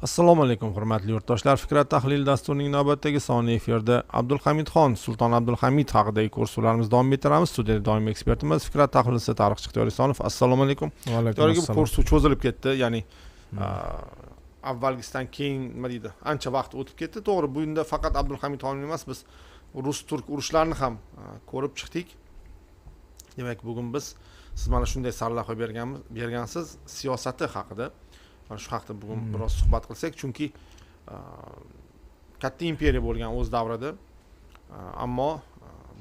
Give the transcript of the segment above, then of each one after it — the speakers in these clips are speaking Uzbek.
Assalomu alaykum hurmatli yurtdoshlar. Fikrat tahlil dasturining navbatdagi soni efirda Abdulhamidxon, Sulton Abdulhamid haqidagi ko'rslarimizni davom ettiramiz. Studiyada doimiy ekspertimiz Fikrat tahlilchisi tarixchi Ixtiyor Isonov. Assalomu alaykum. Va alaykum assalom. Kurs cho'zilib ketdi, ya'ni avvalgisidan keyin nima deydi, ancha vaqt o'tib ketdi. To'g'ri, bu endi faqat Abdulhamidxon emas, biz rus-turk urushlarini ham ko'rib chiqdik. Demak, bugun biz siz mana shunday sarlavha bergansiz siyosati haqida. Mana shu haqda bugun biroz suhbat qilsak, chunki katta imperiya bo'lgan o'z davrida, ammo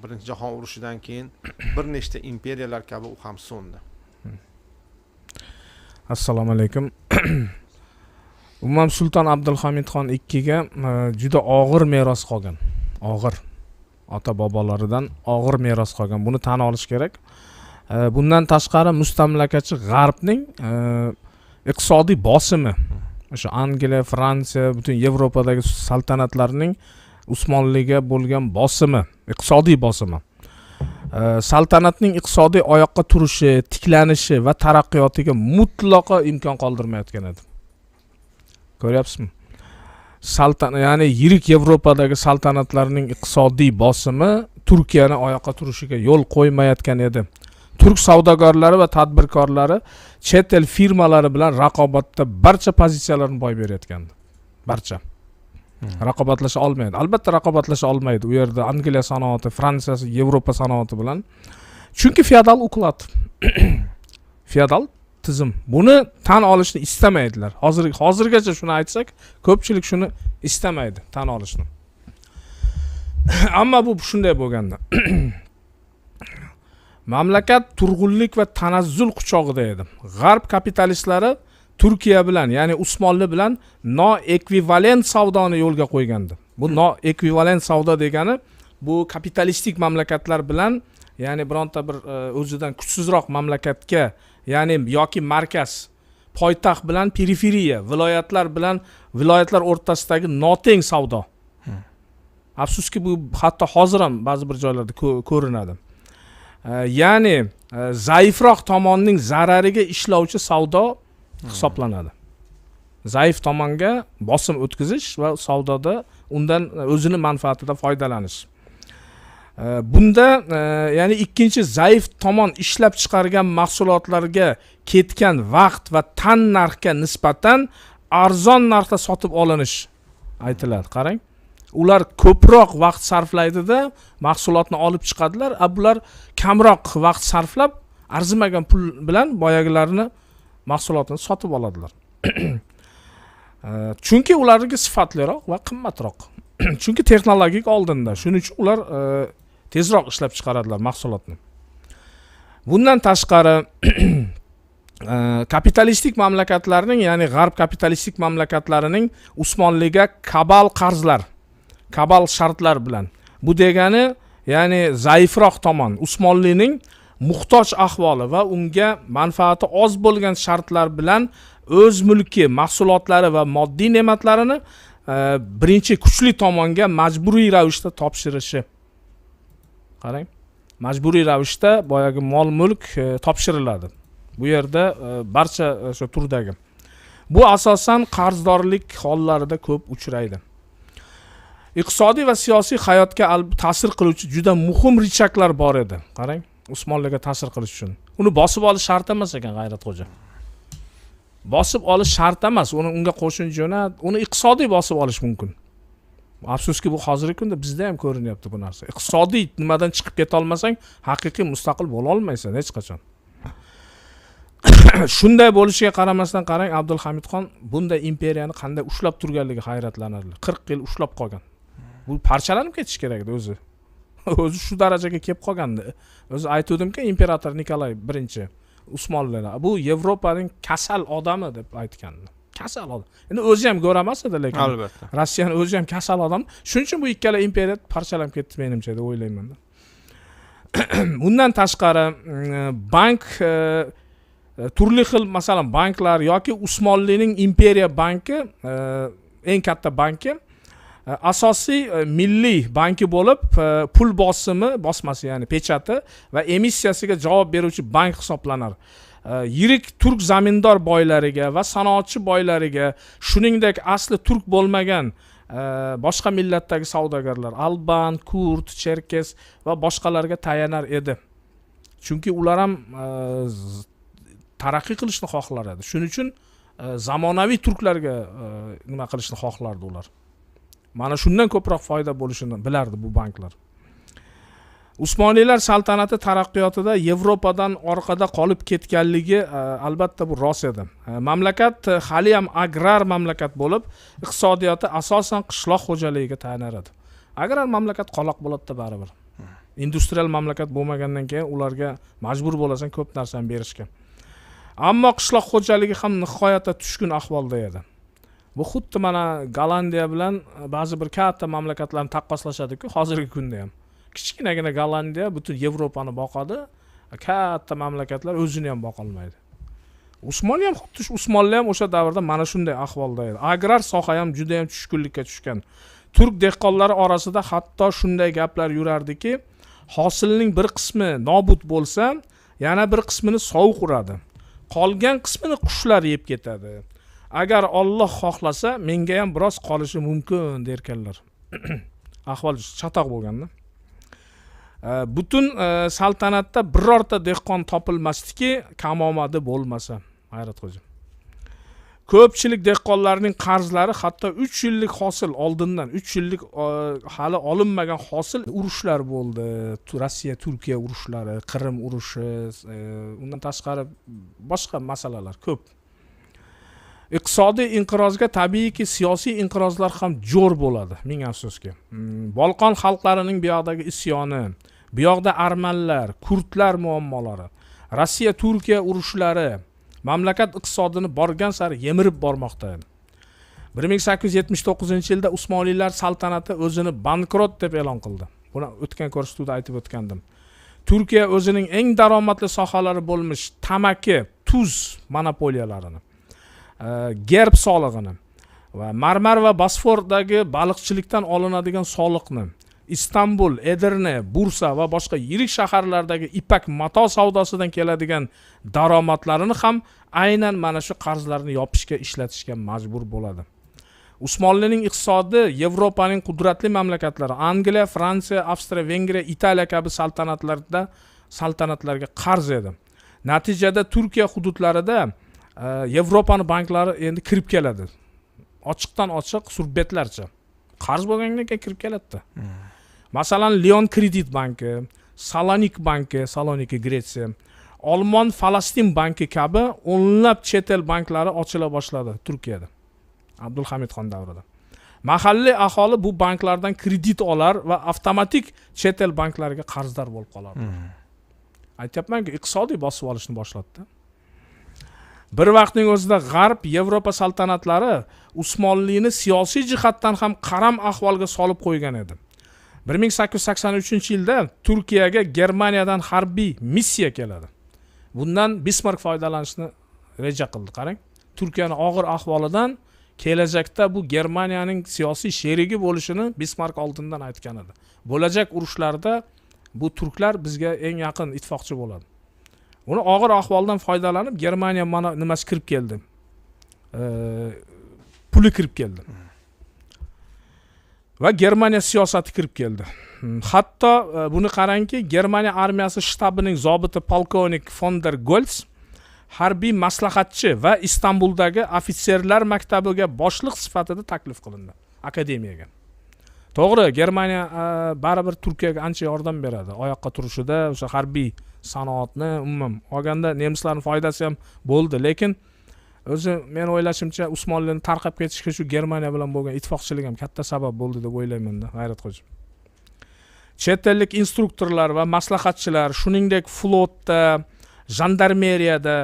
Birinchi jahon urushidan keyin bir nechta imperiyalar kabi u ham so'ndi. Assalomu alaykum. Umuman Sulton Abdulhamidxon ikkiga juda og'ir meros qolgan. Og'ir. Ota-bobolaridan og'ir meros qolgan. Buni tan olish kerak. Bundan tashqari mustamlakachi G'arbning iqtisodiy bosimi, o'sha Angliya, Fransiya, butun Yevropadagi saltanatlarning Usmonliga bo'lgan bosimi, iqtisodiy bosimi, saltanatning iqtisodiy oyoqqa turishi, tiklanishi va taraqqiyotiga mutlaqo imkon qoldirmayotgan edi. Ko'ryapsizmi? Ya'ni yirik Yevropadagi saltanatlarning iqtisodiy bosimi Turkiyani oyoqqa turishiga yo'l qo'ymayotgan edi. Turk savdogarlari va tadbirkorlari chet el firmalari bilan raqobatda barcha pozitsiyalarni boy berayotgandi. Barcha. Raqobatlasha olmaydi. Albatta raqobatlasha olmaydi. U yerda Angliya sanoati, Fransiya, Yevropa sanoati bilan. Chunki feodal uklad. Feodal tizim. Buni tan olishni istamaydilar. Hozirgacha shuni aytsak, ko'pchilik shuni istamaydi, tan olishni. Ammo bu shunday bo'lganda. Mamlakat turg'unlik va tanazzul quchog'ida edi. G'arb kapitalistlari Turkiya bilan, ya'ni Usmonli bilan noekvivalent savdoni yo'lga qo'ygandi. Bu noekvivalent savdo degani bu kapitalistik mamlakatlar bilan, ya'ni bironta bir o'zidan kuchsizroq mamlakatga, ya'ni yoki markaz, poytaxt bilan periferiya, viloyatlar bilan viloyatlar o'rtasidagi noteng savdo. Afsuski bu hatto hozir ham ba'zi bir joylarda ko'rinadi. Ya'ni zaifroq tomonning zarariga ishlovchi savdo hisoblanadi. Zaif tomonga bosim o'tkazish va savdoda undan o'zini manfaatida foydalanish. Bunda ya'ni ikkinchi zaif tomon ishlab chiqargan mahsulotlarga ketgan vaqt va tan narxga nisbatan arzon narxda sotib olinish aytiladi. Qarang. Ular ko'proq vaqt sarflaydi-da, mahsulotni olib chiqadilar, bular kamroq vaqt sarflab, arzimagan pul bilan boyagilarni mahsulotini sotib oladilar. Chunki ularga sifatliroq va qimmatroq. Chunki texnologik oldinda. Shuning uchun ular tezroq ishlab chiqaradilar mahsulotni. Bundan tashqari kapitalistik mamlakatlarning, ya'ni g'arb kapitalistik mamlakatlarining Usmonliga kabal qarzlar, kabal shartlar bilan. Bu degani, ya'ni zaifroq tomon Usmonlining muhtoj ahvoli va unga manfaati oz bo'lgan shartlar bilan o'z mulki, mahsulotlari va moddiy ne'matlarini birinchi kuchli tomonga majburiy ravishda topshirishi. Qarang, majburiy ravishda boyagi mol-mulk topshiriladi. Bu yerda barcha o'sha turdagi. Bu asosan qarzdorlik hollarida ko'p uchraydi. Iqtisodiy va siyosiy hayotga ta'sir qiluvchi juda muhim richaklar bor edi. Qarang, Usmonliga ta'sir qilish uchun. Uni bosib olish shart emas ekan G'ayratxo'ja. Bosib olish shart emas, unga qo'shin jo'nat, uni iqtisodiy bosib olish mumkin. Afsuski bu hozirgi kunda bizda ham ko'rinyapti bu narsa. Iqtisodiy nimadan chiqib keta olmasang, haqiqiy mustaqil bo'la olmaysan hech qachon. Shunday bo'lishiga qaramasdan qarang, Abdulhamidxon bunday imperiyani qanday ushlab turganligi hayratlanarli. 40 yil ushlab qolgan. Bu parchalanib ketish kerak edi o'zi. O'zi shu darajaga kelib qolgandi. O'zi aytuvdimki, imperator Nikolay I Usmonlilar bu Yevropaning kasal odami deb aytgandi. Kasal odam. Endi o'zi ham ko'ramas edi, lekin Albatta. Rossiyani o'zi ham kasal odam. Shuning uchun bu ikkala imperiya parchalanib ketdi menimcha deb o'ylayman. Bundan tashqari bank turli xil, masalan, banklar yoki Usmonlining imperiya banki, eng katta banki, asosiy milliy banki bo'lib, pul bosmasi, ya'ni pechati va emissiyasiga javob beruvchi bank hisoblanar. yirik turk zamindor boylariga va sanoatchi boylariga, shuningdek asli turk bo'lmagan boshqa millatdagi savdogarlar, alban, kurd, cherkes va boshqalarga tayanar edi. Chunki ular ham taraqqiy qilishni xohlar edi. Shuning uchun zamonaviy turklarga nima qilishni xohlardi ular. Mana shundan ko'proq foyda bo'lishini bilardi bu banklar. Usmoniylar saltanati taraqqiyotida Yevropadan orqada qolib ketganligi albatta bu rost edi. Mamlakat hali ham agrar mamlakat bo'lib, iqtisodiyoti asosan qishloq xo'jaligiga tayanar edi. Agrar mamlakat qoloq bo'ladi baribir. Industrial mamlakat bo'lmagandan keyin ularga majbur bo'lasan ko'p narsani berishga. Ammo qishloq xo'jaligi ham nihoyatda tushkun ahvolda edi. Bu xuddi mana Gollandiya bilan ba'zi bir katta mamlakatlarni taqqoslashadi-ku, hozirgi kunda ham. Kichkinagina Gollandiya butun Yevropani boqadi, katta mamlakatlar o'zini ham boqa olmaydi. Usmoniya ham xuddi Usmonlar ham o'sha davrda mana shunday ahvolda edi. Agrar soha ham juda ham tushkunlikka tushgan. Turk dehqonlari orasida hatto shunday gaplar yurardiki, hosilning bir qismi nobud bo'lsa, yana bir qismini sovuq uradi. Qolgan qismini qushlar yeb ketadi. Agar Alloh xohlasa, menga ham biroz qolishi mumkin derkanlar. Ahvol chatoq bo'lganda. Butun saltanatda birorta dehqon topilmasdiki, kamomadi bo'lmasa, hayrat qo'ydi. Ko'pchilik dehqonlarning qarzlari hatto 3 yillik hosil oldindan 3 yillik hali olinmagan hosil urushlar bo'ldi. Rossiya Turkiya urushlari, Qrim urushi, undan tashqari boshqa masalalar ko'p. Iqtisodiy inqirozga tabiiyki siyosiy inqirozlar ham jo'r bo'ladi, ming afsuski. Bolqon xalqlarining bu yoqdagi isyoni, bu yoqda armanlar, kurdlar muammolari, Rossiya Turkiya urushlari mamlakat iqtisodini borgan sari yemirib bormoqda edi. 1879-yilda Usmoniylar saltanati o'zini bankrot deb e'lon qildi. Buni o'tgan ko'rsatuvda aytib o'tgandim. Turkiya o'zining eng daromadli sohalari bo'lmish tamaki, tuz monopoliyalarini, gerb solig'ini va Marmar va Bosfordagi baliqchilikdan olinadigan soliqni, Istanbul, Edirne, Bursa va boshqa yirik shaharlardagi ipak mato savdosidan keladigan daromadlarini ham aynan mana shu qarzlarni yopishga ishlatishga majbur bo'ladi. Usmonlining iqtisodi Yevropaning qudratli mamlakatlari Angliya, Fransiya, Avstriya, Vengriya, Italiya kabi saltanatlarga qarz edi. Natijada Turkiya hududlarida Yevropaning banklari endi kirib keladi. Ochiqdan ochiq surbetlarcha. Qarz bo'lgandan keyin kirib keladi. Masalan, Lion Kredit banki, Salonik banki, Saloniki Gretsiya, Olmon Falastin banki kabi o'nlab chet el banklari ochila boshladi Turkiyada. Abdulhamidxon davrida. Mahalliy aholi bu banklardan kredit olar va avtomatik chet el banklariga qarzdor bo'lib qolardi. Aytayapman-ku, iqtisodiy bosib olishni boshladi. Bir vaqtning o'zida G'arb, Yevropa saltanatlari Usmonlini siyosiy jihatdan ham qaram ahvolga solib qo'ygan edi. 1883-yilda Turkiyaga Germaniyadan harbiy missiya keladi. Bundan Bismarck foydalanishni reja qildi. Qarang, Turkiyaning og'ir ahvolidan kelajakda bu Germaniyaning siyosiy sherigi bo'lishini Bismarck oldindan aytgan edi. Bo'lajak urushlarda bu turklar bizga eng yaqin ittifoqchi bo'ladi. Uni og'ir ahvoldan foydalanib Germaniya mana nimasi kirib keldi. Puli kirib keldi. Va Germaniya siyosati kirib keldi. Hatto buni qarangki, Germaniya armiyasi shtabining zobiti polkovnik von der Goltz harbiy maslahatchi va Istanbuldagi ofitserlar maktabiga boshliq sifatida taklif qilindi akademiyaga. To'g'ri, Germaniya baribir Turkiyaga ancha yordam beradi. Oyoqqa turishida o'sha harbiy sanoatni umuman olganda nemislarning foydasi ham bo'ldi, lekin o'zi men o'ylashimcha Usmonlarning tarqab ketishiga shu Germaniya bilan bo'lgan ittifoqchilik ham katta sabab bo'ldi deb o'ylayman-da, G'ayrat qo'ji. Chet ellik instruktorlar va maslahatchilar, shuningdek flotda, jandarmeriyada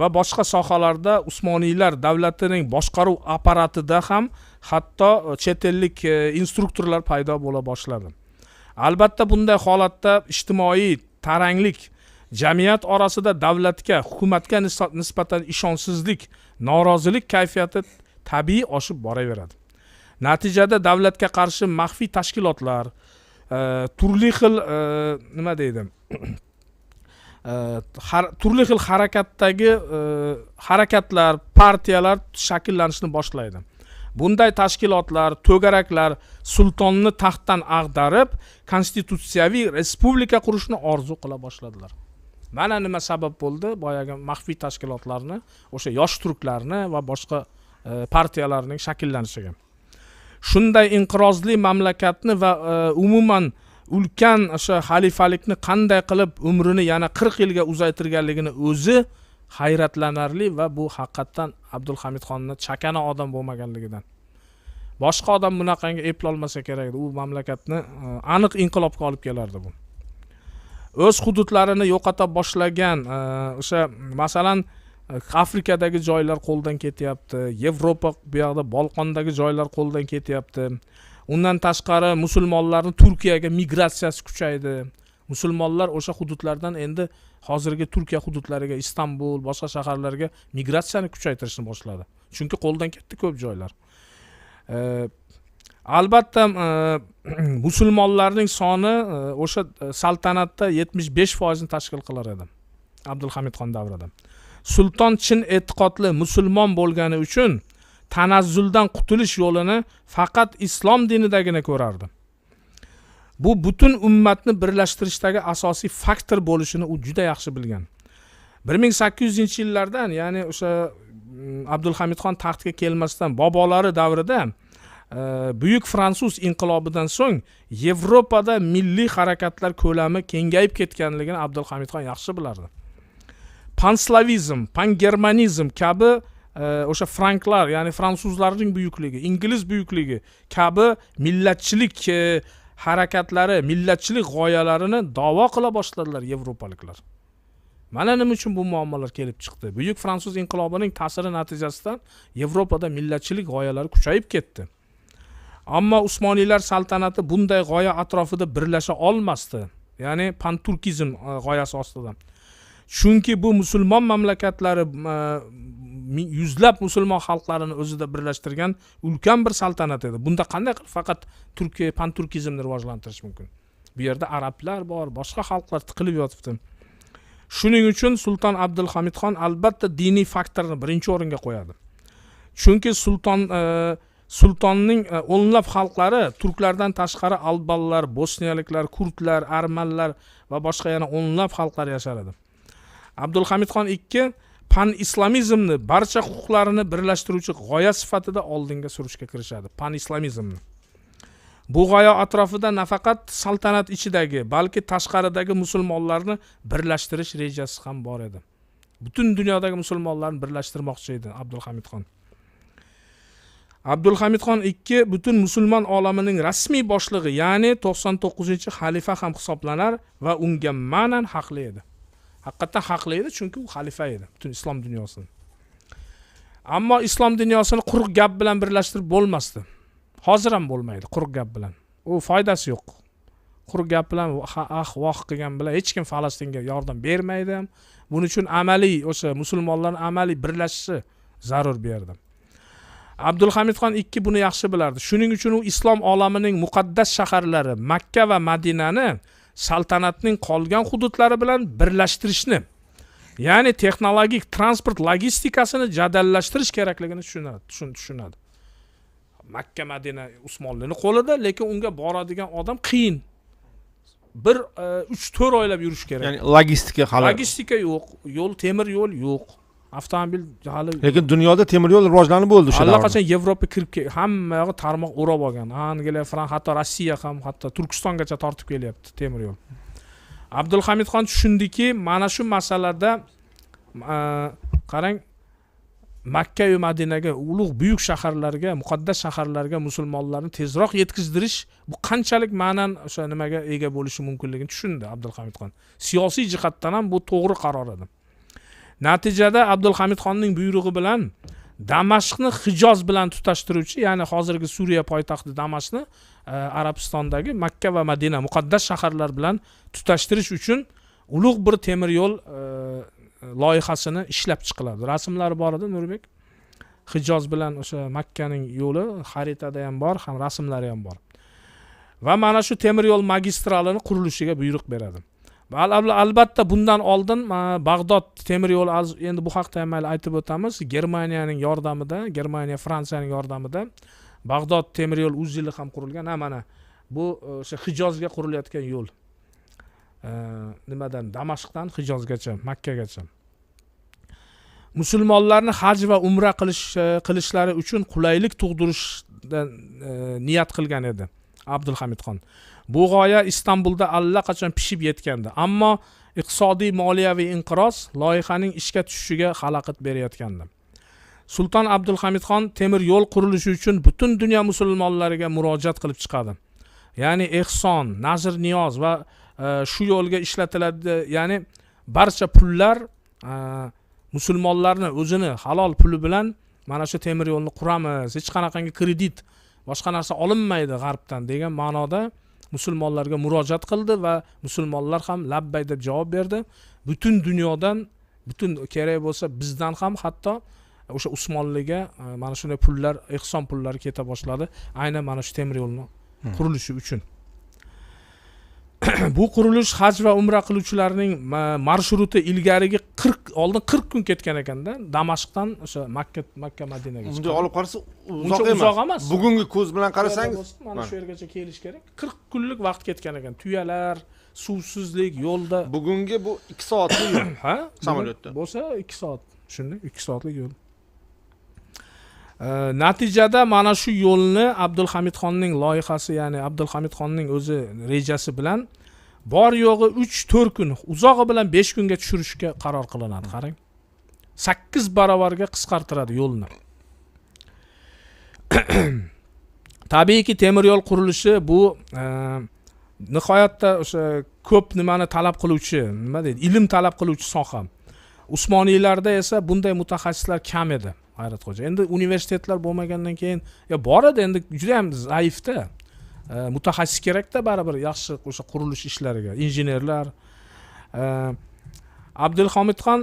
va boshqa sohalarda Usmoniylar davlatining boshqaruv apparatida ham hatto chet ellik instruktorlar paydo bo'la boshladi. Albatta bunday holatda ijtimoiy taranglik, jamiyat orasida davlatga, hukumatga nisbatan ishonchsizlik, norozilik kayfiyati tabiiy oshib boraveradi. Natijada davlatga qarshi maxfiy tashkilotlar, turli xil nima deydi, turli xil harakatdagi harakatlar, partiyalar shakllanishni boshlaydi. Bunday tashkilotlar, to'garaklar sultonni taxtdan ag'darib, konstitutsiyaviy respublika qurishni orzu qila boshladilar. Mana nima sabab bo'ldi boyagi maxfiy tashkilotlarni, o'sha yosh turklarni va boshqa partiyalarning shakllanishiga. Shunday inqirozli mamlakatni va umuman ulkan o'sha xalifalikni qanday qilib umrini yana 40 yilga uzaytirganligini o'zi hayratlanarli va bu haqiqatan Abdulhamidxonni chakana odam bo'lmaganligidan. Boshqa odam bunaqangi eplolmasa kerak edi. U mamlakatni aniq inqilobga olib kelardi bu. O'z hududlarini yo'qota boshlagan o'sha masalan Afrikadagi joylar qo'ldan ketyapti, Yevropa bu yoqda Bolqondagi joylar qo'ldan ketyapti. Undan tashqari musulmonlarning Turkiyaga migratsiyasi kuchaydi. Musulmonlar o'sha hududlardan endi hozirgi Turkiya hududlariga, Istanbul, boshqa shaharlarga migratsiyani kuchaytirishni boshladi. Chunki qo'ldan ketdi ko'p joylar. Albatta musulmonlarning soni o'sha saltanatda 75% ni tashkil qilar edi. Abdulhamidxon davrida. Sulton chin e'tiqodli musulmon bo'lgani uchun tanazzuldan qutulish yo'lini faqat islom dinidagina ko'rardi. Bu butun ummatni birlashtirishdagi asosiy faktor bo'lishini u juda yaxshi bilgan. 1800-yillardan, ya'ni o'sha Abdulhamidxon taxtga kelmasdan bobolari davrida buyuk fransuz inqilobidan so'ng Yevropada milliy harakatlar ko'lami kengayib ketganligini Abdulhamidxon yaxshi bilardi. Panslavizm, pangermanizm kabi o'sha franklar, ya'ni fransuzlarning buyukligi, ingliz buyukligi kabi millatchilik harakatlari, millatchilik g'oyalarini da'vo qila boshladilar yevropaliklar. Mana nima uchun bu muammolar kelib chiqdi. Buyuk fransuz inqilobining ta'siri natijasida Yevropada millatchilik g'oyalari kuchayib ketdi. Ammo Usmoniylar saltanati bunday g'oya atrofida birlasha olmasdi. Ya'ni panturkizm g'oyasi ostida. Chunki bu musulmon mamlakatlari yuzlab musulmon xalqlarini o'zida birlashtirgan ulkan bir saltanat edi. Bunda qanday qilib faqat Turkiya panturkizmni rivojlantirish mumkin? Bu yerda arablar bor, boshqa xalqlar tiqilib yotibdi. Shuning uchun Sulton Abdulhamidxon albatta diniy faktorni birinchi o'ringa qo'yadi. Chunki sultonning o'nlab xalqlari turklardan tashqari albanlar, bosniyaliklar, kurdlar, armanlar va boshqa yana o'nlab xalqlar yashar edi. Abdulhamidxon II pan-islamizmni barcha huquqlarini birlashtiruvchi g'oya sifatida oldinga surishga kirishadi. Pan-islamizmni. Bu g'oya atrofida nafaqat saltanat ichidagi, balki tashqaridagi musulmonlarni birlashtirish rejasi ham bor edi. Butun dunyodagi musulmonlarni birlashtirmoqchi edi Abdulhamidxon. Abdulhamidxon II butun musulmon olamining rasmiy boshlig'i, ya'ni 99-xalifa ham hisoblanar va unga ma'nan haqli edi. Haqiqatan haqli edi, chunki u xalifa edi butun islom dunyosini. Ammo islom dunyosini quruq gap bilan birlashtirib bo'lmasdi. Hozir ham bo'lmaydi quruq gap bilan. U foydasi yo'q. Quruq gap bilan voh qilgan bilan hech kim Falastinga yordam bermaydi. Buning uchun amaliy o'sha musulmonlarning amaliy birlashishi zarur bu yerda. Abdulhamidxon II buni yaxshi bilardi. Shuning uchun u islom olamining muqaddas shaharlari Makka va Madinani saltanatning qolgan hududlari bilan birlashtirishni, ya'ni texnologik transport logistikasini jadallashtirish kerakligini tushunadi. Makka, Madina Usmonlining qo'lida, lekin unga boradigan odam qiyin. Bir 3-4 oylab yurish kerak. Ya'ni logistika yo'q, yo'l, temir yo'l yo'q. Avtomobil hali. Lekin dunyoda temir yo'l rivojlanib bo'ldi o'sha davrda. Allaqachon Yevropa kirib hamma yog'i tarmoq o'rab olgan. Angliya, hatto Rossiya ham, hatto Turkistongacha tortib kelyapti temir yo'l. Abdulhamidxon tushundiki, mana shu masalada qarang, Makka va Madinaga, ulug' buyuk shaharlarga, muqaddas shaharlarga musulmonlarni tezroq yetkizdirish bu qanchalik ma'nan o'sha nimaga ega bo'lishi mumkinligini tushundi Abdulhamidxon. Siyosiy jihatdan ham bu to'g'ri qaror edi. Natijada Abdulhamidxonning buyrug'i bilan Damashqni Hijoz bilan tutashtiruvchi, ya'ni hozirgi Suriya poytaxti Damashqni Arabistondagi Makka va Madina muqaddas shaharlar bilan tutashtirish uchun ulug' bir temir yo'l loyihasini ishlab chiqiladi. Rasmlari bor edi Nurbek. Hijoz bilan o'sha Makkaning yo'li xaritada ham bor, ham rasmlari ham bor. Va mana shu temir yo'l magistralini qurilishiga buyruq beradi. Albatta bundan oldin Bag'dod temir yo'l, endi bu haqda ham mayli aytib o'tamiz. Germaniyaning yordamida, Germaniya Fransiyaning yordamida Bag'dod temir yo'l uzili ham qurilgan. Mana bu o'sha Hijozga qurilayotgan yo'l. Nimadan Damashqdan Hijozgacha, Makkagacha. Musulmonlarni haj va umra qilishlari uchun qulaylik tug'dirishdan niyat qilgan edi Abdulhamidxon. Bu g'oya Istanbulda allaqachon pishib yetgandi, ammo iqtisodiy moliyaviy inqiroz loyihaning ishga tushishiga xalaqit berayotgandi. Sulton Abdulhamidxon temir yo'l qurilishi uchun butun dunyo musulmonlariga murojaat qilib chiqadi. Ya'ni ehson, nazr niyoz va shu yo'lga ishlatiladi, ya'ni barcha pullar musulmonlarni o'zini halol puli bilan mana shu temir yo'lni quramiz, hech qanaqangi kredit, boshqa narsa olinmaydi g'arbdan degan ma'noda musulmonlarga murojaat qildi va musulmonlar ham labbay deb javob berdi. Butun dunyodan, butun kerak bo'lsa bizdan ham hatto o'sha Usmonliga mana shunday pullar, ehson pullari keta boshladi, aynan mana shu temir yo'lni qurilishi uchun. Bu qurilish haj va umra qiluvchilarning marshruti ilgarigi 40 kun ketgan ekanda, Damashqdan o'sha Makka Madinaga. Bunday olib qarasa uzoq emas. Bugungi ko'z bilan qarasangiz, mana shu yergacha kelish kerak. 40 kunlik vaqt ketgan ekan. Tuyalar, suvsizlik, yo'lda. Bugungi bu 2 soatlik yo'l. Ha? Samolyotda. Bo'lsa 2 soat. Shunday 2 soatlik yo'l. Natijada mana shu yo'lni Abdulhamidxonning loyihasi, ya'ni Abdulhamidxonning o'zi rejasi bilan bor yo'g'i 3-4 kun, uzog'i bilan 5 kunga tushirishga qaror qilinadi. Qarang. 8 barobarga qisqartiradi yo'lni. Tabiiyki temir yo'l qurilishi bu nihoyatda o'sha ko'p nimani talab qiluvchi, nima deydi, ilm talab qiluvchi soha. Usmoniylarda esa bunday mutaxassislar kam edi. Hayratxo'ja. Endi universitetlar bo'lmagandan keyin bor edi, endi juda ham zaifda. Mutaxassis kerakda baribir yaxshi o'sha qurilish ishlariga, injenerlar. Abdulhamidxon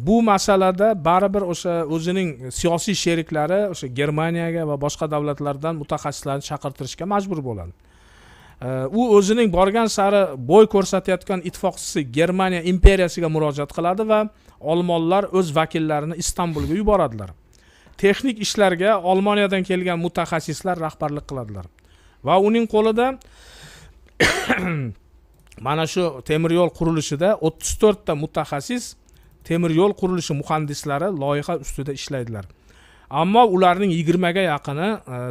bu masalada baribir o'sha o'zining siyosiy sheriklari o'sha Germaniyaga va boshqa davlatlardan mutaxassislarni chaqirtirishga majbur bo'ladi. U o'zining borgan sari bo'y ko'rsatayotgan ittifoqchisi Germaniya imperiyasiga murojaat qiladi va olmonlar o'z vakillarini Istanbulga yuboradilar. Texnik ishlarga Olmaniyadan kelgan mutaxassislar rahbarlik qiladilar. Va uning qo'lida mana shu temir yo'l qurilishida 34 ta mutaxassis temir yo'l qurilishi muhandislari loyiha ustida ishlaydilar. Ammo ularning 20 ga yaqini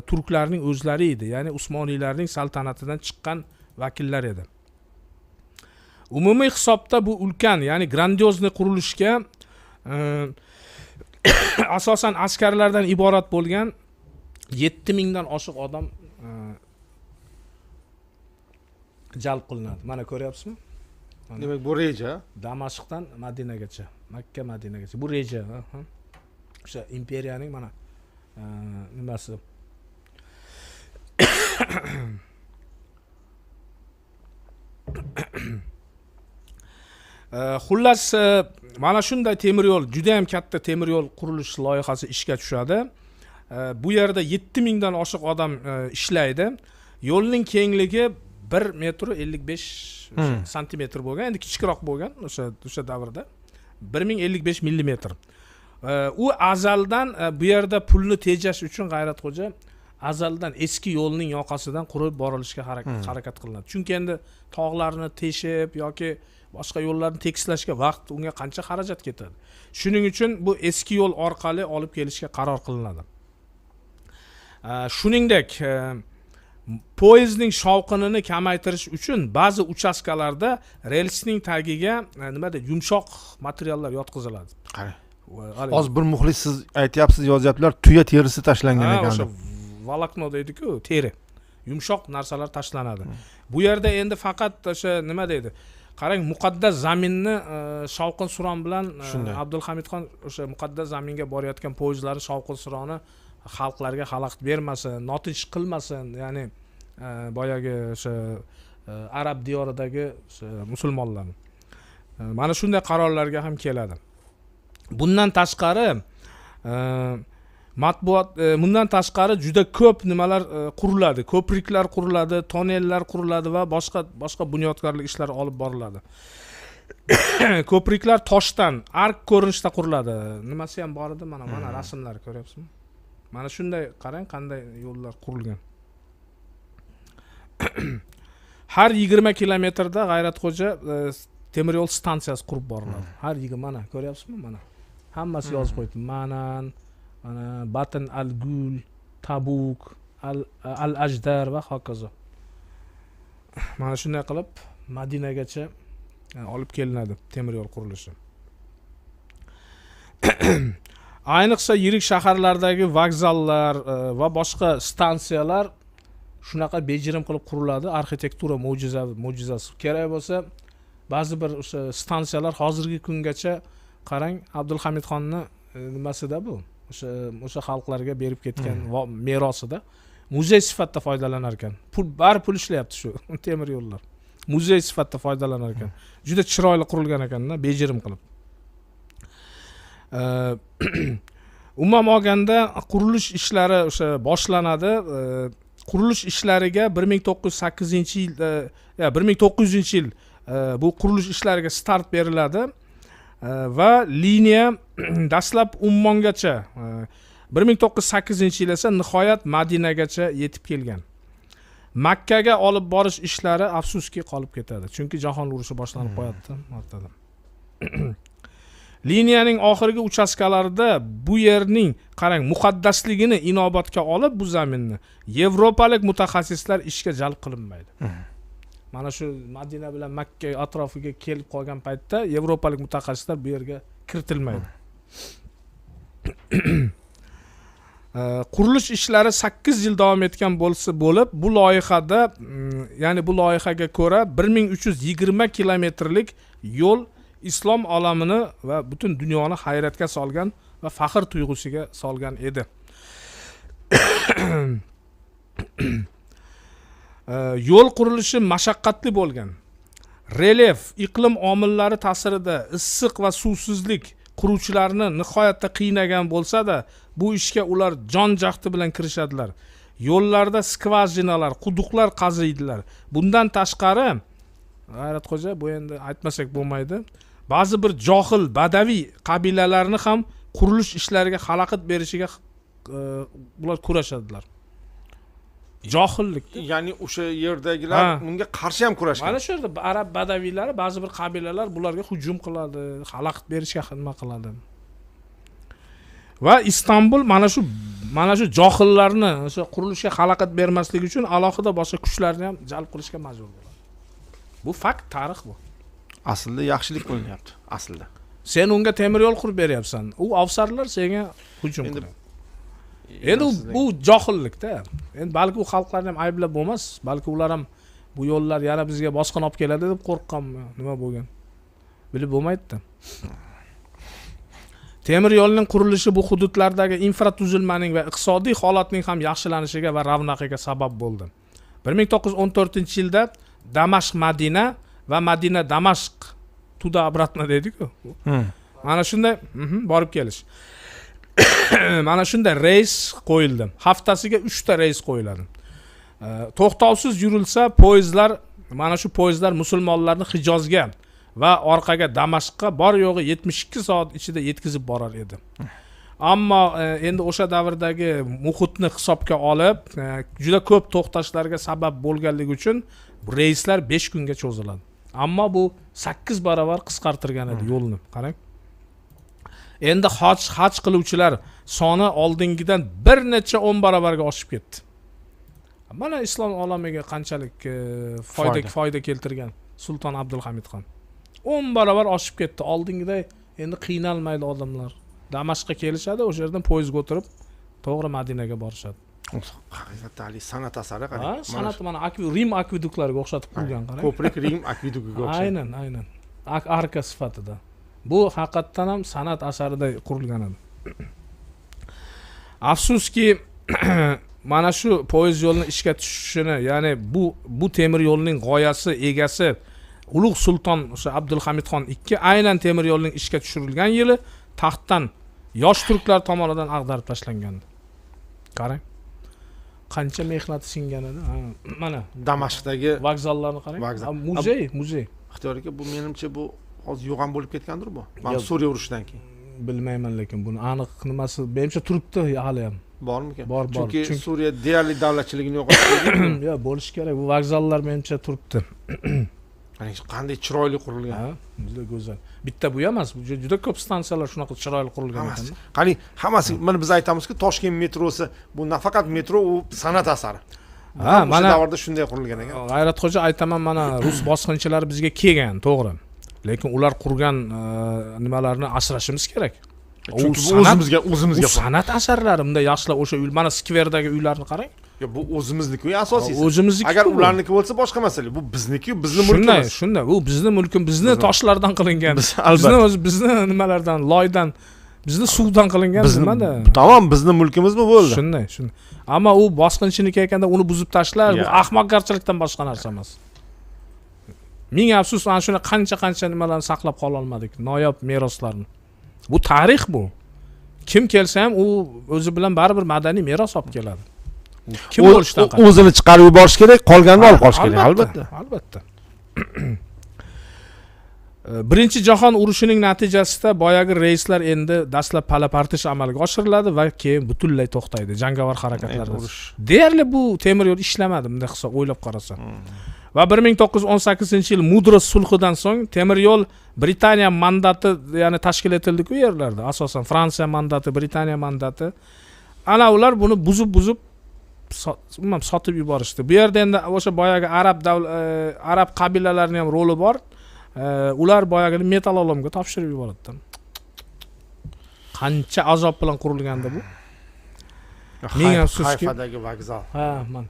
turklarning o'zlari edi, ya'ni Usmoniylarning saltanatidan chiqqan vakillar edi. Umumiy hisobda bu ulkan, ya'ni grandiozni qurilishga asosan askarlardan iborat bo'lgan 7000 dan oshiq odam jalb qilinadi. Mana ko'ryapsizmi? Demak, bu reja Damashqdan Madinagacha, Makka Madinagacha. Bu reja, o'sha imperiyaning mana nimasi. Xullas, mana shunday temir yo'l, juda ham katta temir yo'l qurilish loyihasi ishga tushadi. Bu yerda 7000 dan oshiq odam ishlaydi. Yo'lning kengligi 1 metr 55 santimetr bo'lgan, endi kichikroq bo'lgan o'sha davrda. 1055 millimetr. U azaldan bu yerda pulni tejash uchun G'ayratxo'ja azaldan eski yo'lning yoqasidan qurib borilishga harakat qilinadi. Chunki endi tog'larni teshib yoki boshqa yo'llarni tekislashga vaqt, unga qancha xarajat ketadi. Shuning uchun bu eski yo'l orqali olib kelishga qaror qilinadi. Shuningdek, poyezdning shovqinini kamaytirish uchun ba'zi uchastkalarda relsning tagiga nima deydi, yumshoq materiallar yotqiziladi. Qarang. Hozir bir muxlis siz aytyapsiz, yozyaptilar, tuya terisi tashlangan ekan. O'sha volokno deydi-ku, teri. Yumshoq narsalar tashlanadi. Bu yerda endi faqat o'sha nima deydi? Qarang, muqaddas zaminni shovqin suron bilan Abdulhamidxon o'sha muqaddas zaminga borayotgan poyezdlari shovqin suroni xalqlarga xalaqit bermasin, notinch qilmasin, ya'ni boyagi o'sha arab diyoridagi musulmonlar. Mana shunday qarorlarga ham keladi. Bundan tashqari Matbuot bundan tashqari juda ko'p nimalar quriladi. Ko'priklar quriladi, tonnellar quriladi va boshqa bunyodkorlik ishlari olib boriladi. Ko'priklar toshdan, ark ko'rinishda quriladi. Nimasi ham bor edi, mana rasmlar ko'ryapsizmi? Mana shunday qarang, qanday yo'llar qurilgan. Har 20 kilometrda G'ayratxo'ja temir yo'l stansiyasi qurib boriladi. Har 20, mana ko'ryapsizmi? Mana hammasi yozib qo'yibdi. Mana Batn al-Gul, Tabuk, al-Ajdar va hokazo. Mana shunday qilib Madinagacha olib kelinadi temir yo'l qurilishi. Ayniqsa yirik shaharlardagi vokzallar va boshqa stansiyalar shunaqa bejirim qilib quriladi. Arxitektura mo'jizasi. Kerak bo'lsa, ba'zi bir o'sha stansiyalar hozirgi kungacha qarang, Abdulhamidxonning nimasida bu. O'sha xalqlarga berib ketgan merosida muzey sifatida foydalanar ekan. Pul ishlayapti shu temir yo'llar. Muzey sifatida foydalanar ekan. Juda chiroyli qurilgan ekanda, bejirim qilib. Umuman olganda qurilish ishlari o'sha boshlanadi. Qurilish ishlariga 1908-yil 1900-yil bu qurilish ishlariga start beriladi va liniya dastlab Ummongacha 1908-yil esa nihoyat Madinagacha yetib kelgan. Makkaga olib borish ishlari afsuski qolib ketadi, chunki jahon urushi boshlanib qo'yapti o'rtada. Liniyaning oxirgi uchastkalarida bu yerning qarang muqaddasligini inobatga olib bu zaminni yevropalik mutaxassislar ishga jalb qilinmaydi. Mana shu Madina bilan Makka atrofiga kelib qolgan paytda yevropalik mutaxassislar bu yerga kiritilmaydi. Qurilish ishlari 8 yil davom etgan bo'lib, bu loyihada, ya'ni bu loyihaga ko'ra 1320 kilometrlik yo'l islom olamini va butun dunyoni hayratga solgan va faxr tuyg'usiga solgan edi. Yo'l qurilishi mashaqqatli bo'lgan. Relyef, iqlim omillari ta'sirida issiq va suvsizlik quruvchilarni nihoyatda qiynagan bo'lsa-da, bu ishga ular jon jahdi bilan kirishadilar. Yo'llarda skvajinalar, quduqlar qaziydilar. Bundan tashqari, G'ayratxo'ja bu endi aytmasak bo'lmaydi, ba'zi bir johil badaviy qabilalarni ham qurilish ishlariga xalaqit berishiga ular kurashadilar. Johillik. Ya'ni o'sha yerdagilar bunga qarshi ham kurashgan. Mana shu yerda arab badaviylari, ba'zi bir qabilalar bularga hujum qiladi, xalaqit berishga xizmat qiladi. Va Istanbul mana shu johillarni o'sha qurilishga xalaqit bermaslik uchun alohida boshqa kuchlarni ham jalb qilishga majbur bo'ladi. Bu fakt, tarix bu. Aslida yaxshilik qilinyapti, aslida. Sen unga temir yo'l qurib beryapsan. U afsarlar senga hujum qiladi. Endi bu johillikda. Endi balki u xalqlarni ham ayblab bo'lmas, balki ular ham bu yo'llar yana bizga bosqin olib keladi deb qo'rqqanmi, nima bo'lgan? Bilib bo'lmaydi-da. Temir yo'lning qurilishi bu hududlardagi infratuzilmaning va iqtisodiy holatning ham yaxshilanishiga va ravnaqiga sabab bo'ldi. 1914-yilda Damashq Madina va Madina Damashq tuda обратно deydi-ku. Mana shunday borib kelish. Mana shunday reys qo'yildi. Haftasiga 3 ta reys qo'yiladi. To'xtovsiz yurilsa, poyezdlar, mana shu poyezdlar musulmonlarni Hijozga va orqaga Damashqqa bor yo'g'i 72 soat ichida yetkazib borar edi. Ammo endi o'sha davrdagi muhitni hisobga olib, juda ko'p to'xtashlarga sabab bo'lganligi uchun reyslar 5 kunga cho'ziladi. Ammo bu 8 barobar qisqartirgan edi yo'lni. Qarang. Endi haj qiluvchilar soni oldingidan bir necha 10 barobarga oshib ketdi. Mana islom olamiga qanchalik foyda keltirgan Sulton Abdulhamidxon. 10 barobar oshib ketdi. Oldingiday endi qiynalmaydi odamlar. Damashqqa kelishadi, o'sha yerdan poyezdga o'tirib to'g'ri Madinaga borishadi. Haqiqatda san'at asari qarang. San'at mana Rim akveduklariga o'xshatib qurgan qarang. Ko'prik Rim akvedukiga o'xshaydi. Aynan. Arka sifatida. Bu haqiqatan ham san'at asariday qurilgan edi. Afsuski mana shu poyezd yo'lini ishga tushishini, ya'ni bu temir yo'lning g'oyasi, egasi Ulug' Sulton o'sha Abdulhamidxon II aynan temir yo'lning ishga tushirilgan yili taxtdan yosh turklar tomonidan ag'darib tashlangan. Qarang. Qancha mehnat singan edi. Mana Damashqdagi vokzallarni qarang. Muzey. Ixtiyor aka, bu menimcha bu hozir yo'g'on bo'lib ketgandir bu. Mana Suriya urushidan keyin. Bilmayman, lekin buni aniq nimasi menimcha turibdi hali ham. Bormikan? Bor. Chunki Suriya deyarli davlatchiligini yo'qotdi. Yo'q, bo'lish kerak. Bu vokzallar menimcha turibdi. Qanday chiroyli qurilgan. Ha, juda go'zal. Bitta bu emas, juda ko'p stansiyalar shunaqa chiroyli qurilgan ekan. Qani hammasi, mana biz aytamizki, Toshkent metrosi bu nafaqat metro, u san'at asari. Ha, mana davrda shunday qurilgan ekan. G'ayratxo'ja aytaman, mana rus bosqinchilari bizga kelgan, to'g'ri. Lekin ular qurgan nimalarni asrashimiz kerak. Chunki bu o'zimizga san'at asarlari. Bunda yoshlar o'sha uy, mana skverdagi uylarni qarang. Yo, bu o'zimizniki, asosiysi. O'zimizniki. Agar ularniki bo'lsa boshqa masala. Bu bizniki, bizning mulkimiz. Shunday. Bu bizning mulkimiz, bizni toshlardan qilingan. Bizni nimalardan, loydan, bizni suvdan qilingan nimada. Tamam, bizning mulkimizmi bo'ldi? Shunday. Ammo u bosqinchiniki ekanda uni buzib tashlash, bu ahmoqgarchilikdan boshqa narsa emas. Ming afsus, ana shuna qancha nimalarni saqlab qola olmadik, noyob meroslarni. Bu tarix bu. Kim kelsa ham u o'zi bilan baribir madaniy meros olib keladi. Kim bo'lishdan qat'iy o'zini chiqarib yuborish kerak, qolganini olib qolish kerak, albatta. Birinchi jahon urushining natijasida boyagi reyslar endi dastlab pala-partish amalga oshiriladi va keyin butunlay to'xtaydi. Jangovar harakatlar. Deyarli bu temir yo'l ishlamadi, bunday hisob o'ylab qarasa. Va 1918-yil Mudros sulhidan so'ng temir yo'l Britaniya mandati, ya'ni tashkil etildi-ku yerlarda. Asosan Fransiya mandati, Britaniya mandati. Ana ular buni buzib sotib yuborishdi. Bu yerda endi o'sha boyagi arab qabilalarining ham roli bor. Ular boyagi metalolomga topshirib yuboradi. Qancha azob bilan qurilganda bu. Ming afsuski, Hayfadagi vokzal. Ha, mana.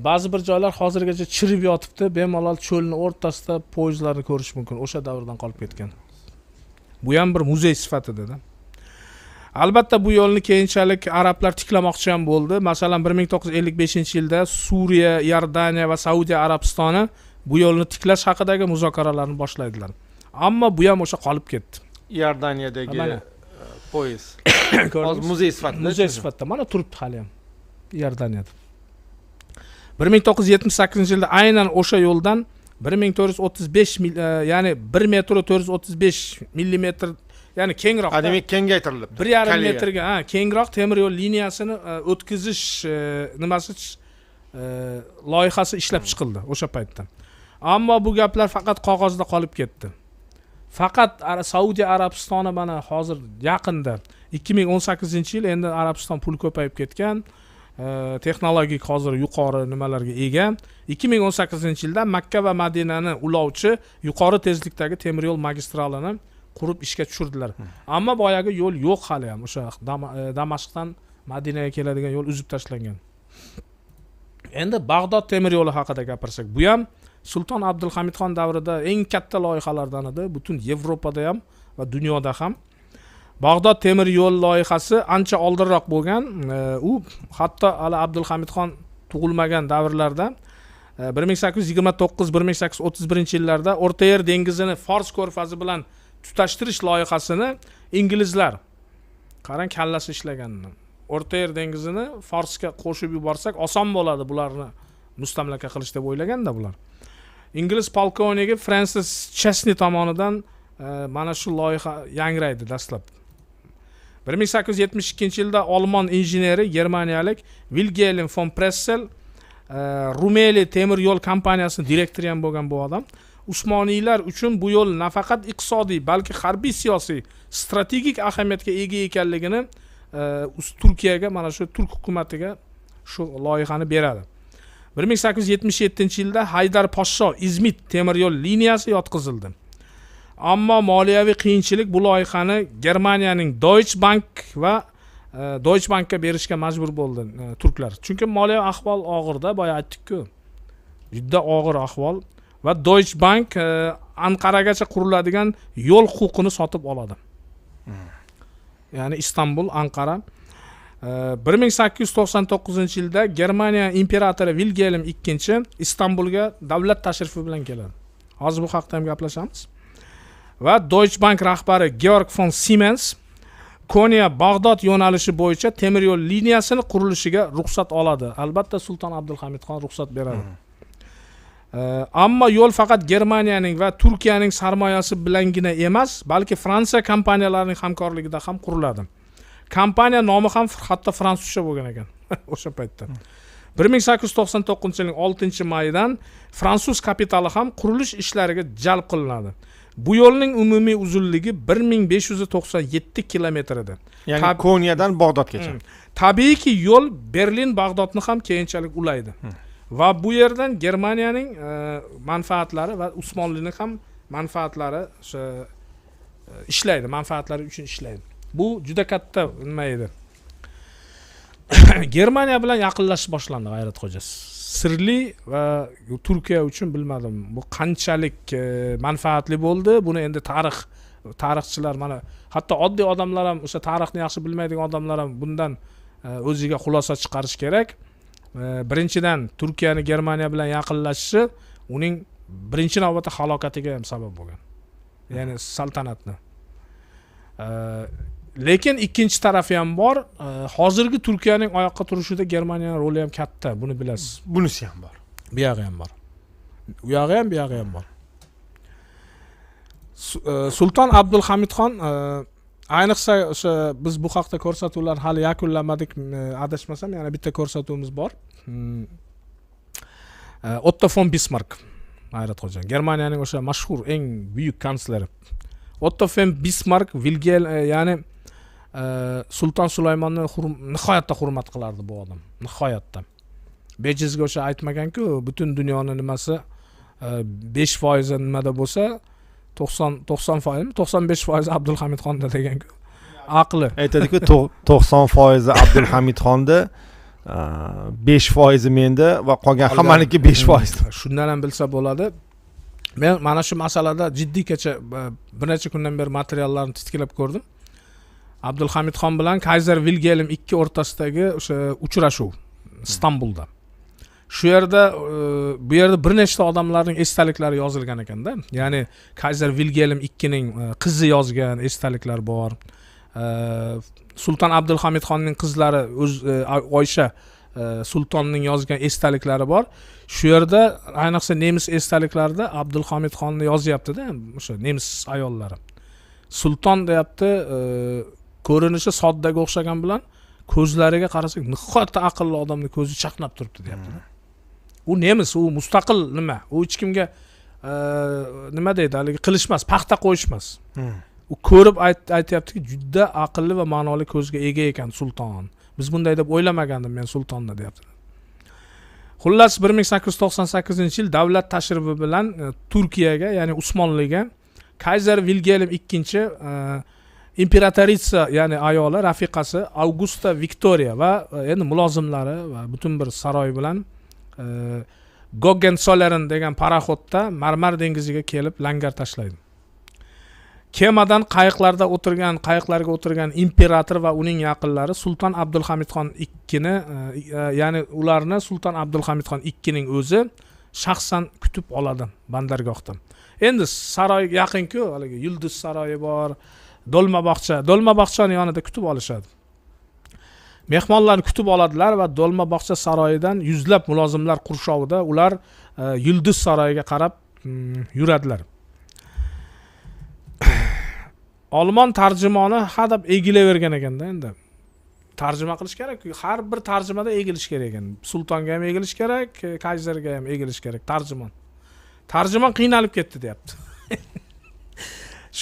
Ba'zi bir joylar hozirgacha chirib yotibdi, bemalol cho'lning o'rtasida poyezdlarni ko'rish mumkin. O'sha davrdan qolib ketgan. Bu ham bir muzey sifatida. Albatta bu yo'lni keyinchalik arablar tiklamoqchi ham bo'ldi. Masalan, 1955-yilda Suriya, Iordaniya va Saudiya Arabistoni bu yo'lni tiklash haqidagi muzokaralarni boshlaydilar. Ammo bu ham o'sha qolib ketdi. Iordaniyadagi poyezd. Hozir muzey sifatida. Mana turibdi hali ham Iordaniyada. 1978-yilda aynan o'sha yo'ldan 1435 ya'ni 1 metr 435 millimetr, ya'ni kengroq. Demak, kengaytirildi. 1,5 metrga, kengroq temir yo'l liniyasini o'tkazish nimasi loyihasi ishlab chiqildi o'sha paytda. Ammo bu gaplar faqat qog'ozda qolib ketdi. Faqat Saudiya Arabistoni mana hozir yaqinda 2018-yil endi Arabiston pul ko'payib ketgan. Texnologik hozir yuqori nimalarga ega. 2018-yilda Makka va Madinani ulovchi yuqori tezlikdagi temir yo'l magistralini qurib ishga tushirdilar. Ammo boyagi yo'l yo'q hali ham. O'sha Damashqdan Madinaga keladigan yo'l uzib tashlangan. Endi Bag'dod temir yo'li haqida gapirsak, bu ham Sulton Abdulhamidxon davrida eng katta loyihalardan edi, butun Yevropada ham va dunyoda ham. Bag'dod temir yo'l loyihasi ancha oldinroq bo'lgan. U hatto hali Abdulhamidxon tug'ilmagan davrlarda 1829-1831-yillarda O'rta Yer dengizini Fors ko'rfazi bilan tutashtirish loyihasini inglizlar qarang kallasi ishlaganini. O'rta Yer dengizini Forsga qo'shib yuborsak oson bo'ladi bularni mustamlaka qilish deb o'ylaganda bular. Ingliz polkovniki Francis Chesney tomonidan mana shu loyiha yangraydi dastlab. 1872-yilda Olmon injeneri germaniyalik Wilhelm von Pressel Rumeli temir yo'l kompaniyasining direktori ham bo'lgan bu odam. Usmoniylar uchun bu yo'l nafaqat iqtisodiy, balki harbiy siyosiy strategik ahamiyatga ega ekanligini Turkiyaga, mana shu turk hukumatiga shu loyihani beradi. 1877-yilda Haydar Poshsho Izmit temir yo'l liniyasi yotqizildi. Ammo moliyaviy qiyinchilik bu loyihani Germaniyaning Deutsche Bank va Deutsche Bankka berishga majbur bo'ldi turklar. Chunki moliyaviy ahvol og'irda, boya aytdik-ku. Juda og'ir ahvol va Deutsche Bank Anqaragacha quriladigan yo'l huquqini sotib oladi. Ya'ni Istanbul, Anqara. 1899-yilda Germaniya imperatori Wilhelm II Istanbulga davlat tashrifi bilan keladi. Hozir bu haqda ham gaplashamiz. Va Deutsche Bank rahbari Georg von Siemens Konya Bag'dod yo'nalishi bo'yicha temir yo'l liniyasini qurilishiga ruxsat oladi. Albatta Sulton Abdulhamidxon ruxsat beradi. Ammo yo'l faqat Germaniyaning va Turkiyaning sarmoyasi bilangina emas, balki Fransiya kompaniyalarining hamkorligida ham quriladi. Kompaniya nomi ham hatto fransuzcha bo'lgan ekan o'sha paytda. 1899-yilning 6-mayidan fransuz kapitali ham qurilish ishlariga jalb qilinadi. Bu yo'lning umumiy uzunligi 1597 kilometr edi. Ya'ni Konyadan Bag'dodgacha. Tabiiyki yo'l Berlin Bag'dodni ham keyinchalik ulaydi. Va bu yerdan Germaniyaning manfaatlari va Usmonlining ham manfaatlari o'sha ishlaydi, manfaatlari uchun ishlaydi. Bu juda katta nima edi. Germaniya bilan yaqinlashish boshlandi G'ayratxo'ja. Sirli va Turkiya uchun bilmadim, bu qanchalik manfaatli bo'ldi. Buni endi tarixchilar mana hatto oddiy odamlar ham, o'sha tarixni yaxshi bilmaydigan odamlar ham bundan o'ziga xulosa chiqarish kerak. Birinchidan Turkiyani Germaniya bilan yaqinlashishi uning birinchi navbatda halokatiga ham sabab bo'lgan. Ya'ni saltanatni. Lekin ikkinchi tarafi ham bor. Hozirgi Turkiyaning oyoqqa turishida Germaniyaning roli ham katta, buni bilasiz. Bunisi ham bor. Bu yog'i ham bor. U yog'i ham, bu yog'i ham bor. Sulton Abdulhamidxon ayniqsa o'sha biz bu haqda ko'rsatuvlarni hali yakunlamadik, adashmasam, yana bitta ko'rsatuvimiz bor. Otto von Bismarck, G'ayratxo'ja. Germaniyaning o'sha mashhur eng buyuk kansleri. Otto von Bismarck ya'ni Sulton Sulaymonni nihoyatda hurmat qilardi bu odam. Nihoyatda. Bejizga o'sha aytmagan-ku, butun dunyoning nimasi 5% nimada bo'lsa, 90%, 95% Abdulhamidxonda degan-ku. Aqli. Aytadi-ku, 90% Abdulhamidxonda, 5% menda va qolgan hammaniki 5%. Shundan ham bilsa bo'ladi. Men mana shu masalada jiddiygacha bir necha kundan beri materiallarni titkilab ko'rdim. Abdulhamidxon bilan Kayzer Wilhelm II o'rtasidagi o'sha uchrashuv Istanbulda. Shu yerda bu yerda bir nechta odamlarning estaliklari yozilgan ekanda. Ya'ni Kayzer Wilhelm II ning qizi yozgan estaliklar bor. Sulton Abdulhamidxonning qizlari Oysha sultonning yozgan estaliklari bor. Shu yerda ayniqsa nemis estaliklarida Abdulhamidxonni yozyapti-da, o'sha nemis ayollari. Sulton deyapti, ko'rinishi soddaga o'xshagan bilan ko'zlariga qarasak nihoyatda aqlli odamning ko'zi chaqnab turibdi deyapti. U nemis, u mustaqil nima? U hech kimga nima deydi, haligi qilishmas, paxta qo'yishmas. U ko'rib aytayaptiki, juda aqlli va ma'noli ko'zga ega ekan sulton. Biz bunday deb o'ylamagandim men sultonni deyapti. Xullas 1898-yil davlat tashrifi bilan Turkiyaga, ya'ni Usmonliga Kayzer Wilhelm II imperatrica, ya'ni ayoli, rafiqasi Augusta Viktoriya va endi mulozimlari va butun bir saroy bilan Goggenzollern degan paraxodda Marmar dengiziga kelib langar tashlaydi. Kemadan qayiqlarga o'tirgan imperator va uning yaqinlari Sulton Abdulhamidxon II-ni, ya'ni ularni Sulton Abdulhamidxon II-ning o'zi shaxsan kutib oladi bandargohda. Endi saroy yaqin-ku, haligi Yulduz saroyi bor, Dolmabog'chani yonida kutib olishadi. Mehmonlarni kutib oladilar va Dolmabog'cha saroyidan yuzlab mulozimlar qurshovida ular Yulduz saroyiga qarab yuradilar. Olmon tarjimoni hadab egilavergan ekanda endi. Tarjima qilish kerak, har bir tarjimada egilish kerak ekan. Sultonga ham egilish kerak, Kayzerga ham egilish kerak tarjimon. Tarjimon qiynalib ketdi deyapti.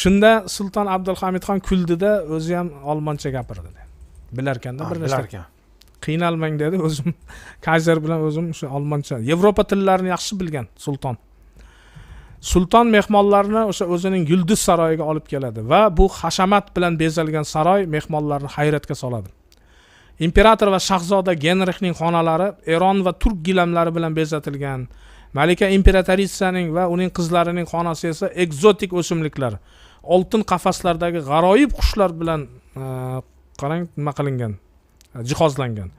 Shunda Sulton Abdulhamidxon kuldida, o'zi ham olmoncha gapirdi. Bilarkanda bir narsa. Qiynalmang dedi, o'zim Kayzer bilan o'zim o'sha olmoncha, Yevropa tillarini yaxshi bilgan sulton. Sulton mehmonlarni o'sha o'zining Yulduz saroyiga olib keladi va bu hashamat bilan bezalgan saroy mehmonlarni hayratga soladi. Imperator va shahzoda Genrixning xonalari Eron va turk gilamlari bilan bezatilgan. Malika imperatrisaning va uning qizlarining xonasi esa ekzotik o'simliklar, oltin qafaslardagi g'aroyib qushlar bilan qarang nima qilingan, jihozlangan.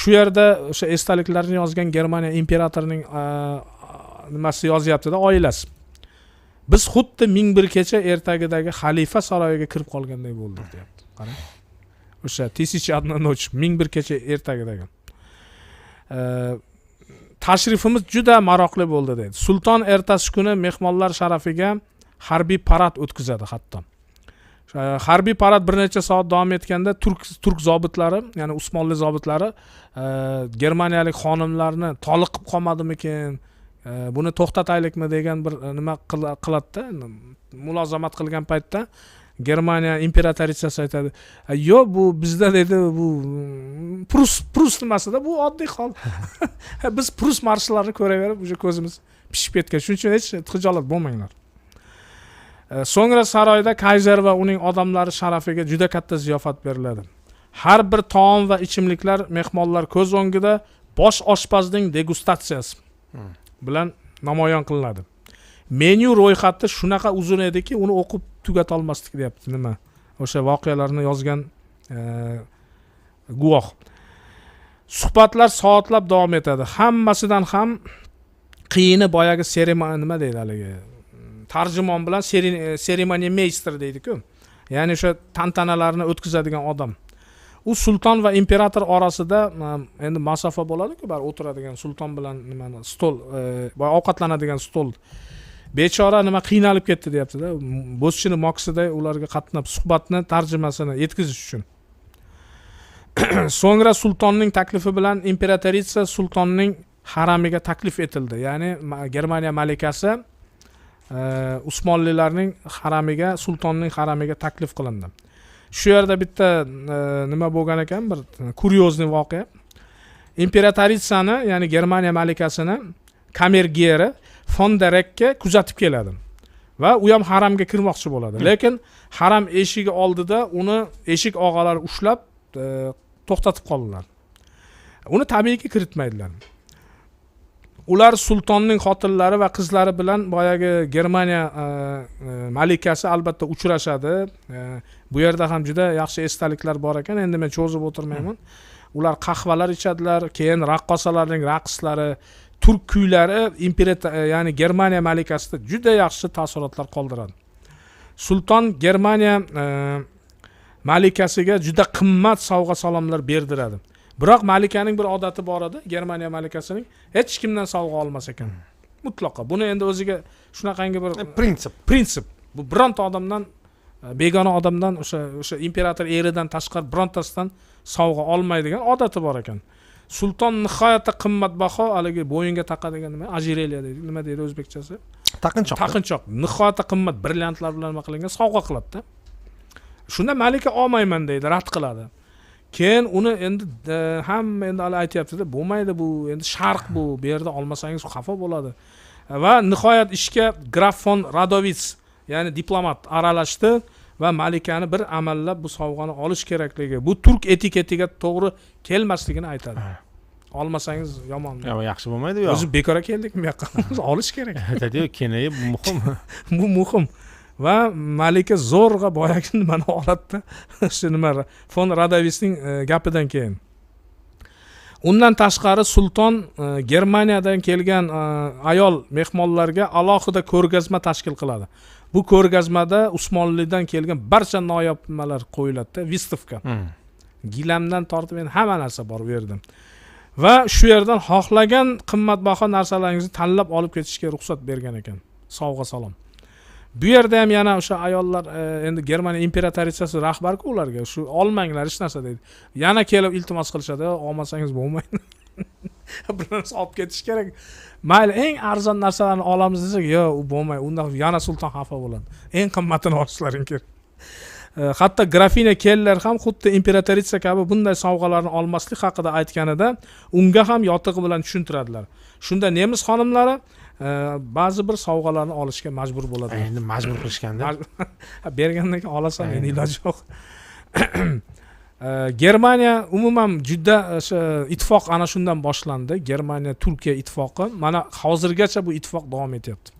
Shu yerda o'sha estaliklarni yozgan Germaniya imperatorining nimasi yozyapti-da, oilasi. Biz xuddi 1001 kecha ertagidagi xalifa saroyiga kirib qolganday bo'ldik, deyapti. qarang. O'sha 1001 noch 1001 kecha ertagidagi. Tashrifimiz juda maroqli bo'ldi dedi. Sulton ertasi kuni mehmonlar sharafiga harbiy parad o'tkazadi hatto. Harbiy parad bir necha soat davom etganda turk zobitlari, ya'ni Usmonli zobitlari germaniyalik xonimlarni toliqib qolmadimikin, buni to'xtataylikmi degan bir nima qiladi-da, mulozamat qilgan paytda Germaniya imperatoritsasi aytadi, "Yo'q, bu bizda dedi, bu Prus nimasida, bu oddiy hol. Biz Prus marshlarini ko'raverib, o'sha ko'zimiz pishib ketgan. Shuning uchun hech xijolat bo'lmanglar." So'ngra saroyda kayzer va uning odamlari sharafiga juda katta ziyofat beriladi. Har bir taom va ichimliklar mehmonlar ko'z o'ngida bosh oshpazning degustatsiyasi bilan namoyon qilinadi. Menyu ro'yxati shunaqa uzun ediki, uni o'qib tugata olmasdik deyapti. Nima? O'sha voqealarni yozgan guvoh. Suhbatlar soatlab davom etadi. Hammasidan ham qiyini boyagi seremoniya nima deydi haligi? Tarjimon bilan seremoniya meister deydi-ku. Ya'ni o'sha tantanalarni o'tkazadigan odam. U sulton va imperator orasida endi masofa bo'ladi-ku, bar o'tiradigan sulton bilan nimani stol, ovqatlanadigan stol. Bechora nima qiynalib ketdi deyapti-da. Bo'zchini moksida ularga qatnab suhbatni tarjimasini yetkazish uchun. So'ngra sultonning taklifi bilan imperatorica sultonning haramiga taklif etildi. Ya'ni Germaniya malikasi Usmonlilarning haramiga, sultonning haramiga taklif qilindi. Shu yerda bitta nima bo'lgan ekan, bir kuriozni voqea. Imperatoritsani, ya'ni Germaniya malikasini kamergeri von der Reckga kuzatib keladi va u ham haramga kirmoqchi bo'ladi. Lekin haram eshigi oldida uni eshik og'alari ushlab to'xtatib qoldilar. Uni tabiiyki kiritmaydilar. Ular sultonning xotillari va qizlari bilan boyagi Germaniya malikasi albatta uchrashadi. Bu yerda ham juda yaxshi esdaliklar bor ekan. Endi men cho'zib o'tirmayman. Ular qahvalar ichadilar, keyin raqqosalarning raqslari, turk kuylari ya'ni Germaniya malikasida juda yaxshi taassurotlar qoldiradi. Sulton Germaniya malikasiga juda qimmat sovg'a-salomlar berdiradi. Biroq malikaning bir odati bor edi, Germaniya malikasining hech kimdan sovg'a olmas ekan. Mutlaqo. Buni endi o'ziga shunaqangi bir prinsip. Bu bironta odamdan, begona odamdan, o'sha imperator eridan tashqari birontasidan sovg'a olmaydigan odati bor ekan. Sulton nihoyatda qimmatbaho haligi bo'yinga taqadigan nima, ajireliya deydi. Nima deydi o'zbekchasi? Taqinchoq. Taqinchoq. Nihoyatda qimmat brilliantlar bilan nima qilingan sovg'a qiladi-da. Shunda malika olmayman deydi, rad qiladi. Keyin uni endi hamma endi aytayapti-da, bo'lmaydi bu, endi sharq bu, bu yerda olmasangiz xafa bo'ladi. Va nihoyat ishga graf von Radovitz, ya'ni diplomat aralashdi va malikani bir amallab bu sovg'ani olish kerakligi, bu turk etiketiga to'g'ri kelmasligini aytadi. Olmasangiz yomon. Yo'q, yaxshi bo'lmaydi yo'q. O'zi bekor keldikmi bu yoqqa? Olish kerak. Aytadi-ku, kenayi bu muhim. Bu muhim. Va malika zo'rg'a boyagi nimani oladida, shu nima von Radovitzning gapidan keyin. Undan tashqari sulton Germaniyadan kelgan ayol mehmonlarga alohida ko'rgazma tashkil qiladi. Bu ko'rgazmada Usmonlidan kelgan barcha noyob nimalar qo'yiladi-da, vistovka. Gilamdan tortib endi hamma narsa bor bu yerda. Va shu yerdan xohlagan qimmatbaho narsalaringizni tanlab olib ketishga ruxsat bergan ekan. Sovg'a salom. Bu yerda ham yana o'sha ayollar endi Germaniya imperatoritsasi rahbar-ku ularga shu olmanglar hech narsa deydi. Yana kelib iltimos qilishadi, olmasangiz bo'lmaydi. Bir narsa olib ketish kerak. Mayli, eng arzon narsalarni olamiz desak, yo'q, u bo'lmaydi. Unda yana sulton xafa bo'ladi. Eng qimmatini olishlaring kerak. Hatto grafina Keller ham xuddi imperatorica kabi bunday sovg'alarni olmaslik haqida aytganida unga ham yotig'i bilan tushuntiradilar. Shunda nemis xonimlari ba'zi bir sovg'alarni olishga majbur bo'ladi. Endi majbur qilishganda. Bergandan keyin olasan, endi iloji yo'q. Germaniya umuman juda o'sha ittifoq ana shundan boshlandi. Germaniya Turkiya ittifoqi mana hozirgacha bu ittifoq davom etyapti.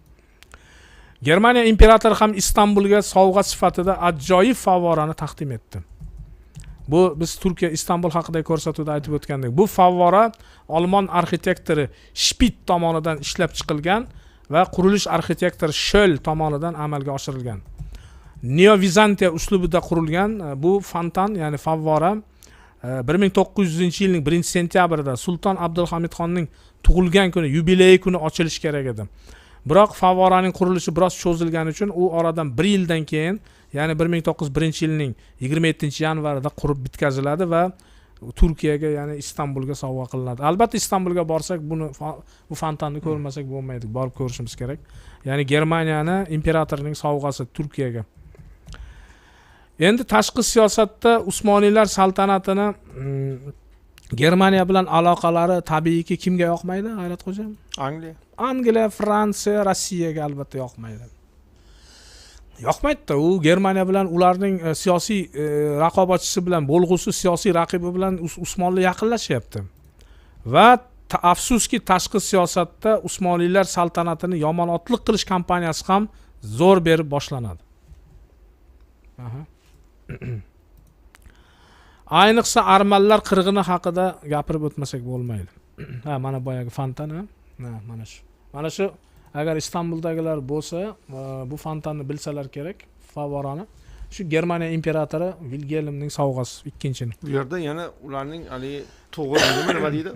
Germaniya imperatori ham Istanbulga sovg'a sifatida ajoyib favvorani taqdim etdi. Bu biz Turkiya Istanbul haqida ko'rsatuvda aytib o'tgandik. Bu favvora Alman arxitektori Schmidt tomonidan ishlab chiqilgan va qurilish arxitektori Schöll tomonidan amalga oshirilgan. Neo-Vizantiya uslubida qurilgan bu fontan, ya'ni favvora 1900-yilning 1-sentyabrida Sulton Abdulhamidxonning tug'ilgan kuni, yubileyi kuni ochilishi kerak edi. Biroq favvoraning qurilishi biroz cho'zilgani uchun u oradan 1 yildan keyin, ya'ni 1901-yilning 27-yanvarida qurib bitkaziladi va Turkiyaga, ya'ni Istanbulga sovg'a qilinadi. Albatta Istanbulga borsak bu fontanni ko'rmasak bo'lmaydi. Borib ko'rishimiz kerak. Ya'ni Germaniyani imperatorining sovg'asi Turkiyaga. Endi tashqi siyosatda Usmoniylar saltanatini Germaniya bilan aloqalari tabiiyki kimga yoqmaydi, G'ayratxo'ja? Angliya, Fransiya, Rossiyaga albatta yoqmaydi. Yoqmaydi-da, u Germaniya bilan ularning siyosiy raqobatchisi bilan, bo'lg'usi siyosiy raqibi bilan Usmonli yaqinlashyapti. Va afsuski tashqi siyosatda Usmoniylar saltanatini yomonotlik qilish kampaniyasi ham zo'r berib boshlanadi. Ayniqsa armanlar qirg'ini haqida gapirib o'tmasak bo'lmaydi. Mana boyagi fontan, mana shu. Mana shu agar Istanbuldagilar bo'lsa, bu fontanni bilsalar kerak, favvorani. Shu Germaniya imperatori Vilhelmning sovg'asi, ikkinchini. Bu yerda yana ularning tug'ilgan nima deydi?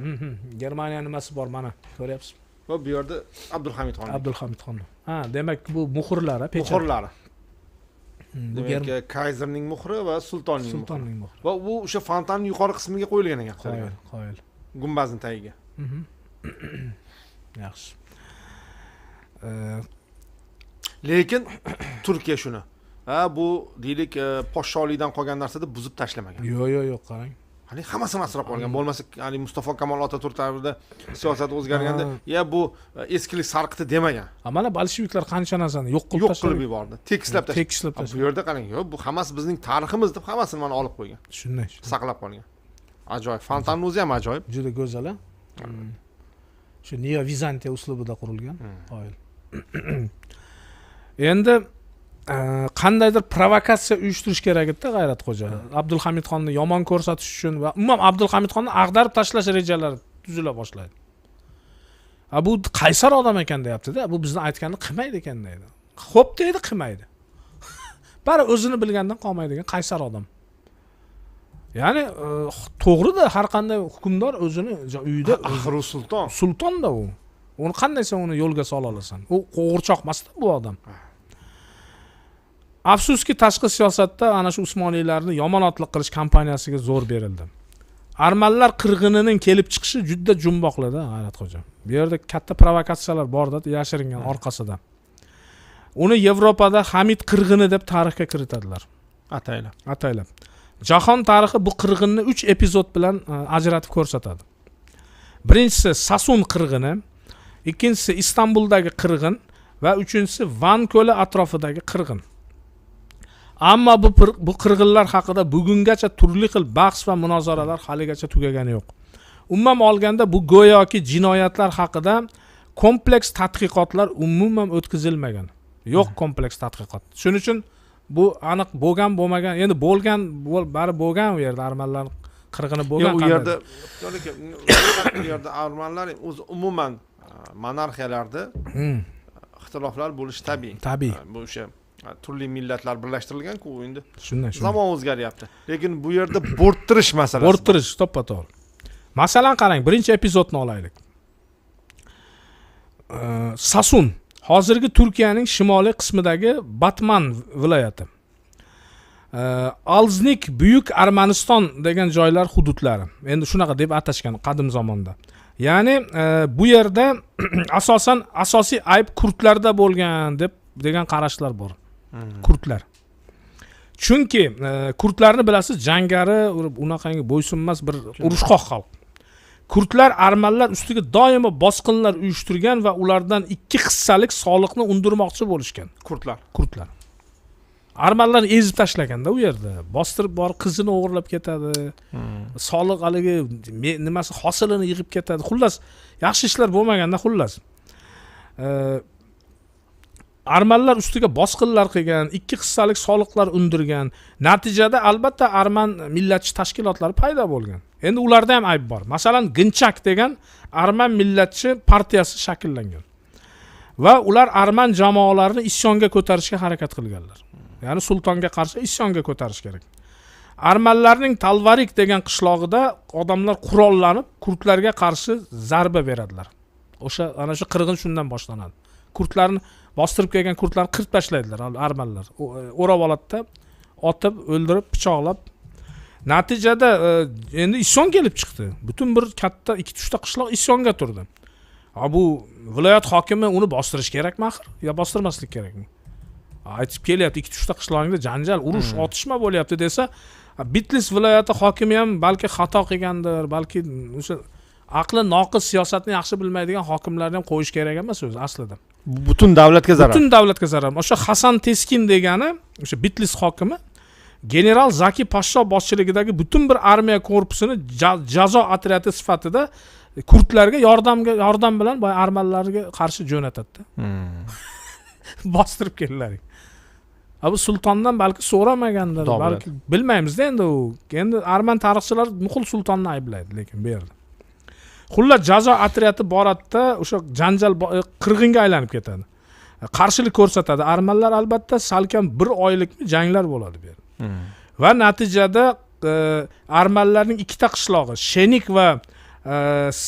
Germaniya nimasi bor, mana ko'ryapsiz. Va bu yerda Abdulhamidxon. Demak bu muhrlari, pechat. Muhrlari. Demak, kayzerning muhri va sultonning muhri. Va bu o'sha fontanning yuqori qismiga qo'yilgan ekan. Qo'yil. Gumbazning tagiga. Yaxshi. Lekin Turkiya shuni. Bu deylik podshohlikdan qolgan narsada buzib tashlamagan. Yo'q, qarang. Hammasini asrab qolgan. Bo'lmasa, Mustafa Kamol Otaturk davrida siyosat o'zgarganda, bu eskilik sarqiti demagan. Mana bolsheviklar qancha narsani yo'q qilib yubordi. Tekislab tashladi. Bu yerda qarang, bu hammasi bizning tariximiz deb hammasini mana olib qo'ygan. Shunday. Saqlab qolgan. Ajoyib. Fontanning o'zi ham ajoyib. Juda go'zal. Shu Neo-Vizantiya uslubida qurilgan. Qoyil. Endi qandaydir provokatsiya uyushtirish kerak edi, G'ayratxo'ja. Abdulhamidxonni yomon ko'rsatish uchun va umuman Abdulhamidxonni ag'darib tashlash rejalari tuzila boshlaydi. Bu qaysar odam ekan deyapti-da. Bu bizni aytganni qilmaydi ekan deydi. Xo'p deydi, qilmaydi. Bari o'zini bilgandan qolmaydigan qaysar odam. Ya'ni to'g'ri-da, har qanday hukmdor o'zini uyida axir sulton. Sulton-da u. Uni qanday sen uni yo'lga sola olasan? U qo'g'irchoq emas-da bu odam. Afsuski tashqi siyosatda ana shu Usmoniylarni yomonotlik qilish kampaniyasiga zo'r berildi. Armanlar qirg'inining kelib chiqishi juda jumboqli-da, G'ayratxo'ja. Bu yerda katta provokatsiyalar bor-da, yashiringan orqasida. Uni Yevropada Hamid qirg'ini deb tarixga kiritadilar. Ataylab. Jahon tarixi bu qirg'inni 3 epizod bilan ajratib ko'rsatadi. Birinchisi Sasun qirg'ini, ikkinchisi Istanbuldagi qirg'in va uchinchisi Van ko'li atrofidagi qirg'in. Ammo bu qirg'inlar haqida bugungacha turli xil bahs va munozaralar haligacha tugagani yo'q. Umuman olganda bu go'yoki jinoyatlar haqida kompleks tadqiqotlar umuman o'tkazilmagan. Yo'q kompleks tadqiqot. Shuning uchun bu aniq bo'lmagan, endi bari bo'lgan u yerda armanlar qirg'ini bo'lgan. U yerda armanlar o'zi umuman monarxiyalarda ixtiloflar bo'lishi tabiiy. Bu o'sha turli millatlar birlashtirilgan-ku endi. Shunday. Zamon o'zgaryapti. Lekin bu yerda bo'rttirish masalasi. Bo'rttirish to'ppa-to'g'ri. Masalan, qarang, birinchi epizodni olaylik. Sasun, hozirgi Turkiyaning shimoliy qismidagi Batman viloyati. Alznik, Buyuk Armaniston degan joylar hududlari. Endi shunaqa deb atashgan qadim zamonda. Ya'ni bu yerda asosiy ayb kurdlarda bo'lgan degan qarashlar bor. Kurdlar. Chunki kurdlarni bilasiz, jangari, unaqangi bo'ysunmas bir urushqoq xalq. Kurdlar armanlar ustiga doimo bosqinlar uyushtirgan va ulardan 2 hissalik soliqni undirmoqchi bo'lishgan. Kurdlar. Armanlarni ezib tashlaganda u yerda bostirib bor qizini o'g'irlab ketadi. Soliq haligi nimasi hosilini yig'ib ketadi. Xullas, yaxshi ishlar bo'lmaganda xullas. Armanlar ustiga bosqinlar qilgan, 2 hissalik soliqlar undirgan. Natijada albatta arman millatchi tashkilotlari paydo bo'lgan. Endi ularda ham ayb bor. Masalan, Ginchak degan arman millatchi partiyasi shakllangan. Va ular arman jamoalarini isyonga ko'tarishga harakat qilganlar. ya'ni sultonga qarshi isyonga ko'tarish kerak. Armanlarning Talvarik degan qishlog'ida odamlar qurollanib kurdlarga qarshi zarba beradilar. Ana shu qirg'in shundan boshlanadi. Kurdlarni bostirib kelgan kurdlarni qirib tashlaydilar armanlar. O'rab oladida, otib, o'ldirib, pichoqlab. Natijada endi isyon kelib chiqdi. Butun bir katta 2-3 ta qishloq isyonga turdi. Bu viloyat hokimi uni bostirish kerakmi axir? Yo bostirmaslik kerakmi? Aytib kelyapti 2-3 ta qishlog'ingda janjal, urush, otishma bo'lyapti desa, Bitlis viloyati hokimi ham balki xato qilgandir, balki o'sha aqli noqis siyosatni yaxshi bilmaydigan hokimlarni ham qo'yish kerak emas o'zi aslida. Butun davlatga zarar. Butun davlatga zarar. O'sha Hasan Teskin degani, o'sha Bitlis hokimi general Zaki Pashsho boshchiligidagi butun bir armiya korpusini jazo otryadi sifatida kurdlarga yordam bilan boy armanlarga qarshi jo'natadi. Bostirib keldilar. Bu sultondan balki so'ramagandir, balki bilmaymiz-da endi u. Endi arman tarixchilar Muxul sultonni ayblaydi, lekin bu yerda. Xullas jazo otryadi boradida o'sha janjal qirg'inga aylanib ketadi. Qarshilik ko'rsatadi. Armanlar albatta salkam 1 oylik janglar bo'ladi bu yerda. Va natijada armanlarning 2 ta qishlog'i, Shenik va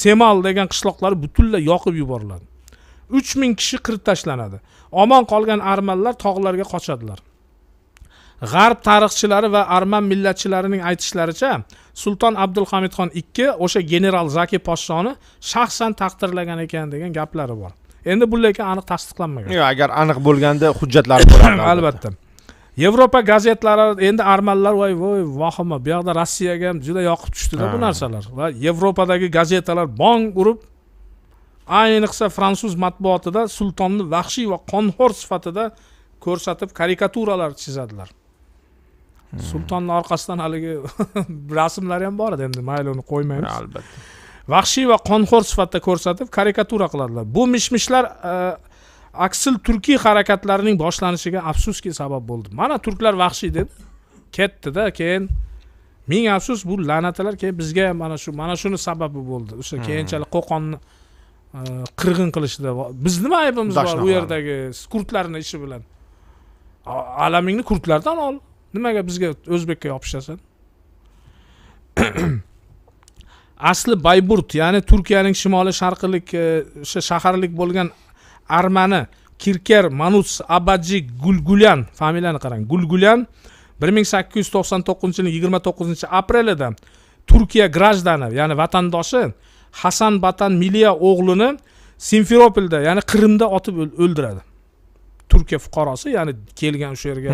Semal degan qishloqlar butunlay yoqib yuboriladi. 3000 kishi qirib tashlanadi. Omon qolgan armanlar tog'larga qochadilar. G'arb tarixchilari va arman millatchilarining aytishlaricha, Sulton Abdulhamidxon II o'sha general Zaki Poshshoni shaxsan taqdirlagan ekan degan gaplari bor. Endi bu lekin aniq tasdiqlanmagan. Yo'q, agar aniq bo'lganda hujjatlari bo'lardi. Albatta. Yevropa gazetlari endi armanlar voy vahima, bu yoqda Rossiyaga ham juda yoqib tushdi-da bu narsalar. Va Yevropadagi gazetalar bong urib, ayniqsa fransuz matbuotida sultonni vahshiy va qonxo'r sifatida ko'rsatib karikaturalar chizadilar. Sultonning orqasidan haligi rasmlari ham bor edi, endi mayli uni qo'ymaymiz. Albatta. Vahshiy va qonxo'r sifatida ko'rsatib karikatura qiladilar. Bu mishmishlar aksil turkiy harakatlarining boshlanishiga afsuski sabab bo'ldi. Mana turklar vahshiy deb ketdi-da, keyin ming afsus bu la'natlar keyin bizga mana shuni sababi bo'ldi. O'sha keyinchalik Qo'qonni qirg'in qilishdi. Biz nima aybimiz bor u yerdagi kurdlarning ishi bilan? Alamingni kurdlardan ol. Nimaga bizga o'zbekka yopishasan? Asli Bayburt, ya'ni Turkiyaning shimoliy sharqilik o'sha shaharlik bo'lgan Armani Kirker Manus Abaji Gulgulyan familiyani qarang. Gulgulyan 1899-yilning 29-aprelida Turkiya grajdani, ya'ni vatandoshi Hasan Batan Miliya o'g'lini Simferopolda, ya'ni Qrimda otib o'ldiradi. Turkiya fuqarosi, ya'ni kelgan o'sha yerga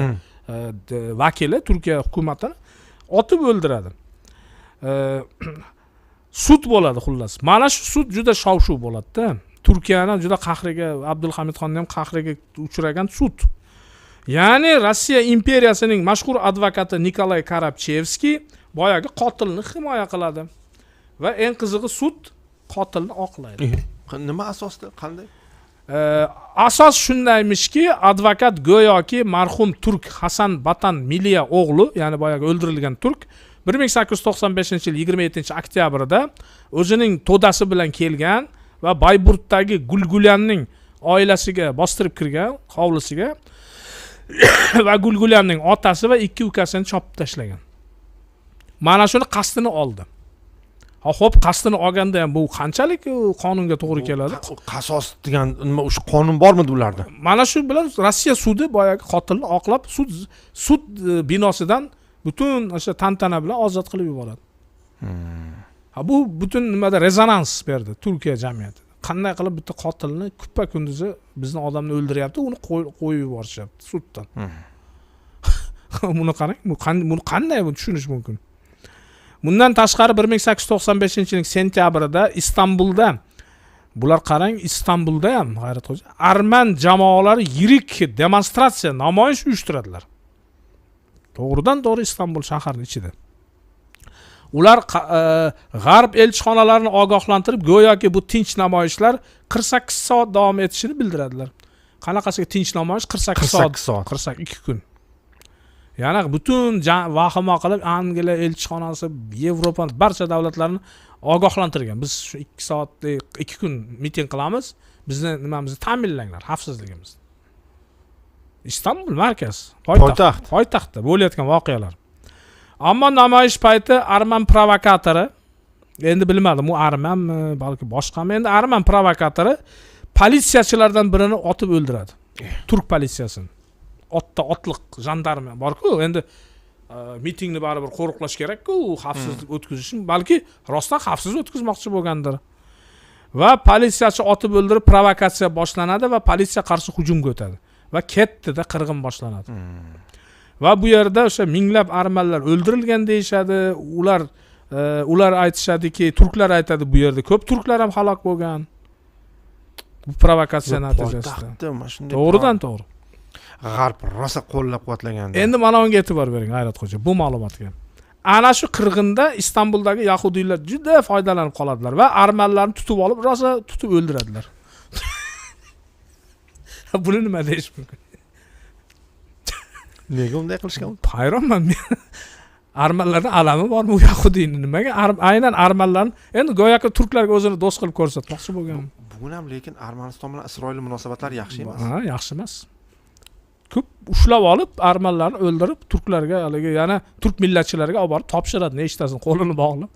vakili Turkiya hukumatini otib o'ldiradi. Sud bo'ladi xullas. Mana shu sud juda shov-shuv bo'ladi-da. Turkiyani juda qahriga, Abdulhamidxonning ham qahriga uchragan sud. Ya'ni Rossiya imperiyasining mashhur advokati Nikolay Karabchevskiy boyagi qotilni himoya qiladi. Va eng qizig'i sud qotilni oqlaydi. Nima asosda? Qanday? Asos shundaymishki, advokat go'yoki marhum turk Hasan Batan Miliya o'g'li, ya'ni boyagi o'ldirilgan turk 1895-yil 27-oktyabrda o'zining to'dasi bilan kelgan va Bayburtdagi Gulgulyanning oilasiga bostirib kirgan, hovlisiga va Gulgulyanning otasi va 2 ukasini chopib tashlagan. Mana shuni qasdini oldi. Xo'p, qasdini olganda ham bu qanchalik qonunga to'g'ri keladi? Qasos degan nima, o'sha qonun bormi ularda? Mana shu bilan Rossiya sudi boyagi qotilni oqlab, sud binosidan butun o'sha tantana bilan ozod qilib yuboradi. Bu butun nimada rezonans berdi Turkiya jamiyatida. Qanday qilib bitta qotilni kuppa kunduzi bizni odamni o'ldiryapti, uni qo'yib yuborishyapti suddan. Buni qarang, buni qanday tushunish mumkin? Bundan tashqari 1895-yilning sentyabrida Istanbulda, bular qarang, Istanbulda ham g'ayrat qo'ysa, arman jamoalari yirik demonstratsiya, namoyish uyushtiradilar. To'g'ridan to'g'ri Istanbul shaharining ichida. Ular g'arb elchixonalarini ogohlantirib, go'yoki bu tinch namoyishlar 48 soat davom etishini bildiradilar. Qanaqasiga tinch namoyish? 48 soat, 42 kun. Ya'ni butun vahima qilib Angliya elchixonasi, Yevropa barcha davlatlarni ogohlantirgan. Biz shu 2 soat, 2 kun miting qilamiz. Bizni nimamizni ta'minlanglar, xavfsizligimizni. Istanbul markaz, poytaxtda bo'layotgan voqealar. Ammo namoyish payti arman provokatori, endi bilmadim u armanmi, balki boshqami, endi arman provokatori politsiyachilardan birini otib o'ldiradi. Turk politsiyasini. Otliq jandarma bor-ku, endi mitingni baribir qo'riqlash kerak-ku, xavfsizlik o'tkazish uchun, balki rostdan xavfsiz o'tkazmoqchi bo'lgandir. Va politsiyachi otib o'ldirib, provokatsiya boshlanadi va politsiya qarshi hujumga o'tadi va ketdida qirg'in boshlanadi. Va bu yerda o'sha minglab armanlar o'ldirilgan deyshadi. Ular aytishadiki, turklar aytadi bu yerda ko'p turklar ham halok bo'lgan. Bu provokatsiya natijasida. To'g'ridan to'g'ri. G'arb rosa qo'llab-quvvatlagan. Endi mana unga e'tibor bering, G'ayratxo'ja, bu ma'lumotga. Ana shu qirg'inda Istanbuldagi yahudiylar juda foydalanib qoladilar va armanlarni tutib olib, rosa tutib o'ldiradilar. Buni nima deyish mumkin? Nega unday qilishgan? Hayronman men. Armanlarning alami bormi u yahudiyni? Nimaga aynan armanlarni endi go'yoki turklarga o'zini do'st qilib ko'rsatmoqchi bo'lgan. Bugun ham lekin Armaniston bilan Isroil munosabatlari yaxshi emas. Ha, yaxshi emas. Ko'p ushlab olib, armanlarni o'ldirib, turklarga haligi yana turk millatchilariga olib borib topshiradi, nechtasini qo'lini bog'lab.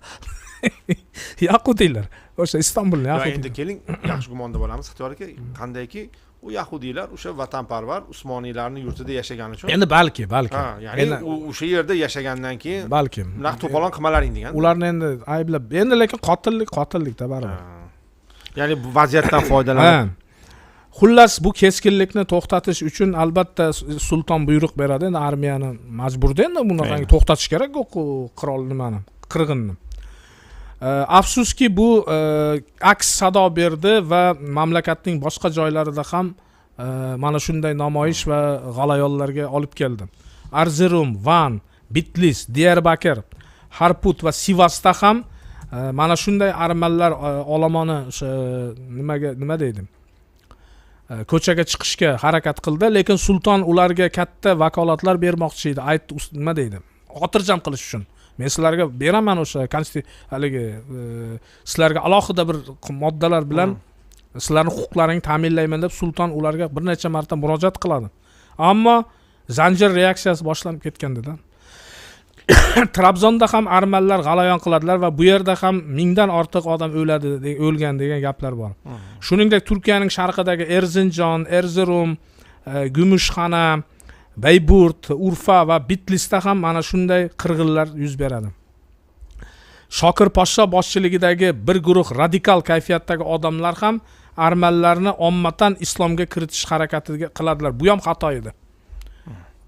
Yahudiylar, o'sha Istanbulning yahudiylar. Endi keling, yaxshi gumonda bo'lamiz, Ixtiyor aka, qandayki u yahudiylar o'sha vatanparvar Usmoniylarning yurtida yashagani uchun. Endi balki. Ha, ya'ni o'sha yerda yashagandan keyin balki naq to'polon qilmalaring degan. Ularni endi ayblab, endi lekin qotillikda baribir. Ya'ni bu vaziyatdan foydalanib. Xullas, bu keskinlikni to'xtatish uchun albatta sulton buyruq beradi. Endi armiyani majburda endi bunaqangi to'xtatish kerak-ku qirol nimani, qirg'inni. Afsuski bu aks sado berdi va mamlakatning boshqa joylarida ham mana shunday namoyish va g'alayonlarga olib keldi. Arzerum, Van, Bitlis, Diyarbakir, Harput va Sivasda ham mana shunday armanlar olomoni nima deydi? Ko'chaga chiqishga harakat qildi, lekin sulton ularga katta vakolatlar bermoqchi edi. Aytdi, nima deydi? Xotirjam qilish uchun. Men sizlarga beraman o'sha haligi sizlarga alohida bir moddalar bilan sizlarning huquqlaringni ta'minlayman deb sulton ularga bir necha marta murojaat qiladi. Ammo zanjir reaksiyasi boshlanib ketganda Trabzonda ham armanlar g'alayon qiladilar va bu yerda ham mingdan ortiq odam o'lgan degan gaplar bor. Shuningdek, Turkiyaning sharqidagi Erzinjon, Erzurum, Gumushxona, Bayburt, Urfa va Bitlisda ham mana shunday qirg'inlar yuz beradi. Shokir Poshsho boshchiligidagi bir guruh radikal kayfiyatdagi odamlar ham armanlarni ommatan islomga kiritish harakatiga qiladilar. Bu ham xato edi.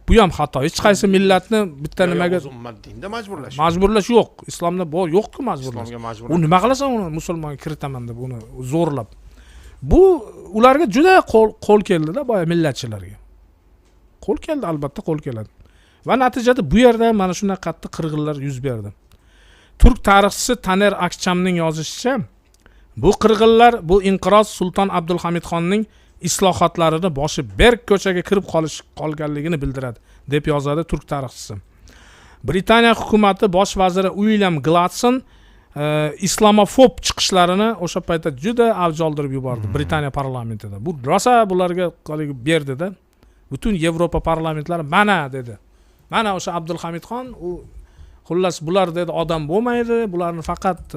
Bu ham xato. Hech qaysi millatni bitta nimaga ummat dinda majburlash. Majburlash yo'q. Islomda bor, yo'q-ku majburlash. Islomga majbur. U nima qilasan uni musulmonga kiritaman deb uni zo'rlab. Bu ularga juda qo'l keldi-da boya millatchilarga. Qo'l keldi, albatta qo'l keladi. Va natijada bu yerda mana shunday qattiq qirg'inlar yuz berdi. Turk tarixchisi Taner Akchamning yozishicha, bu qirg'inlar bu inqiroz Sulton Abdulhamidxonning islohotlarini boshi berk ko'chaga kirib qolganligini bildiradi, deb yozadi turk tarixchisi. Britaniya hukumati bosh vaziri William Gladstone islamofob chiqishlarini o'sha paytda juda avj oldirib yubordi Britaniya parlamentida. Bu rosa bularga berdi-da. Butun Yevropa parlamentlari mana dedi. Mana o'sha Abdulhamidxon u xullas bular dedi odam bo'lmaydi, bularni faqat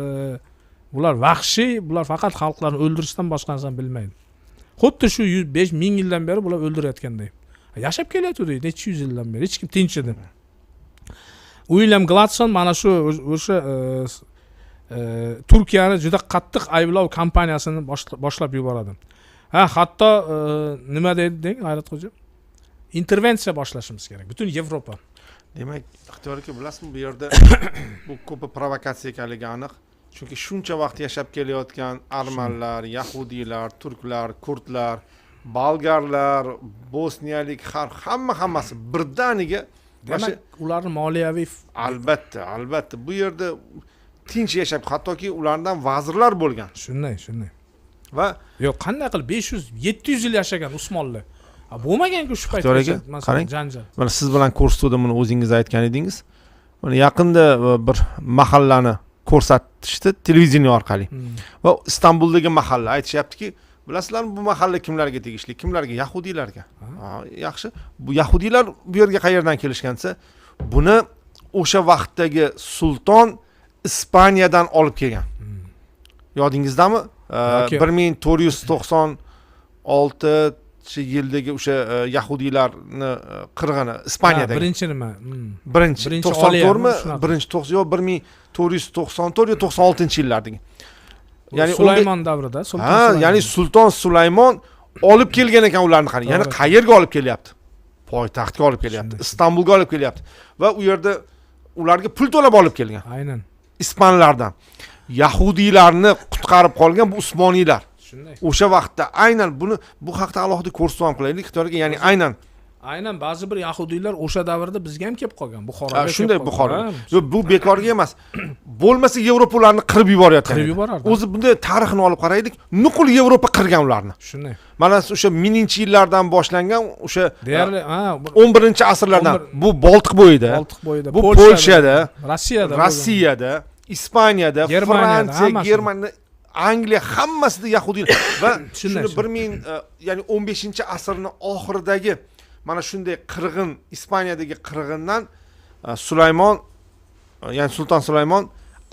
bular vahshiy, bular faqat xalqlarni o'ldirishdan boshqa narsani bilmaydi. Xuddi shu 105 ming yildan beri bular o'ldirayotganday. Yashab kelyapti, necha yuz yildan beri hech kim tinch edi. William Gladstone mana shu o'sha Turkiyani juda qattiq ayblov kampaniyasini boshlab yuboradi. Hatto nima deydi deng, G'ayratxo'ja? Intervensiya boshlashimiz kerak butun Yevropa. Demak, Ixtiyor aka, bilasizmi, bu yerda bu ko'p provokatsiya ekanligi aniq. Chunki shuncha vaqt yashab kelayotgan armanlar, yahudiylar, turklar, kurdlar, bolgarlar, bosniyalik hammasi birdaniga demak ularning moliyaviy albatta bu yerda tinch yashab, hattoki ulardan vazirlar bo'lgan. Shunday. Va yo'q, qanday qilib 500-700 yil yashagan Usmonlar. Bo'lmagan-ku shu paytda masalan janjal. Mana siz bilan ko'rsatuvda buni o'zingiz aytgan edingiz. Mana yaqinda bir mahallani ko'rsatishdi televideniya orqali. Va Istanbuldagi mahalla aytishyaptiki, Bilasizlarmi, bu mahalla kimlarga tegishli? Kimlarga? Yahudiylarga. Yaxshi. Bu yahudiylar bu yerga qayerdan kelishgan desa, buni o'sha vaqtdagi sulton Ispaniyadan olib kelgan. Yodingizdami? 1496-yildagi o'sha yahudiylarni qirg'ini Ispaniyadagi. Birinchi nima? Birinchi 94mi? Birinchi 90 yo 1494 yo 96-yillardagi. Ya'ni Sulaymon davrida, ya'ni sulton Sulaymon olib kelgan ekan ularni qani. Ya'ni qayerga olib kelyapti? Poytaxtga olib kelyapti. Istanbulga olib kelyapti. Va u yerda ularga pul to'lab olib kelgan. Aynan. Ispanlardan. Yahudiylarni qutqarib qolgan bu Usmoniylar. Shunday. O'sha vaqtda aynan bu haqda alohida ko'rsatib qo'yaylik. Xitoyga, ya'ni aynan ba'zi bir yahudiylar o'sha davrda bizga ham kelib qolgan. Buxoroga. Shunday Buxoro. Yo'q, bu bekorga emas. Bo'lmasa Yevropalarni qirib yuboryapti. Qirib yuborardi. O'zi bunday tarixini olib qaraylik, nuqul Yevropa qirgan ularni. Shunday. Mana o'sha 1000-yillardan boshlangan o'sha deyarli 11-asrlardan bu Boltiq bo'yida. Bu Polshada, Rossiyada, Ispaniyada, Fransiya, Germaniya, Angliya hammasida yahudiylar va shuni 15-asrning oxiridagi mana shunday qirg'in, Ispaniyadagi qirg'indan Sulaymon, ya'ni Sulton Sulaymon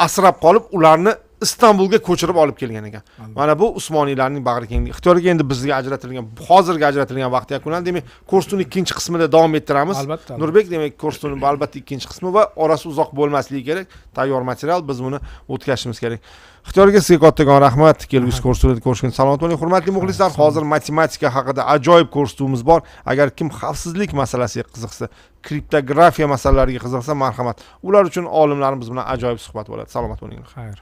asrab qolib, ularni Istanbulga ko'chirib olib kelgan ekan. Mana bu Usmoniylarning bag'rikengligi. Xitoyga endi bizga ajratilgan, hozirga ajratilgan vaqt yakunlandi. Demak, ko'rsatuvning ikkinchi qismida davom ettiramiz. Nurbek, demak, ko'rsatuvning albatta ikkinchi qismi va orasi uzoq bo'lmasligi kerak. Tayyor material, biz buni o'tkazishimiz kerak. Xitoyga sizga kattakon rahmat. Kelgusi ko'rsatuvda ko'rishguncha salomat bo'ling. Hurmatli muxlislar, hozir matematika haqida ajoyib ko'rsatuvimiz bor. Agar kim xavfsizlik masalasiga qiziqsa, kriptografiya masalalariga qiziqsa, marhamat. Ular uchun olimlarimiz bilan ajoyib suhbat bo'ladi. Salomat bo'linglar. Xayr.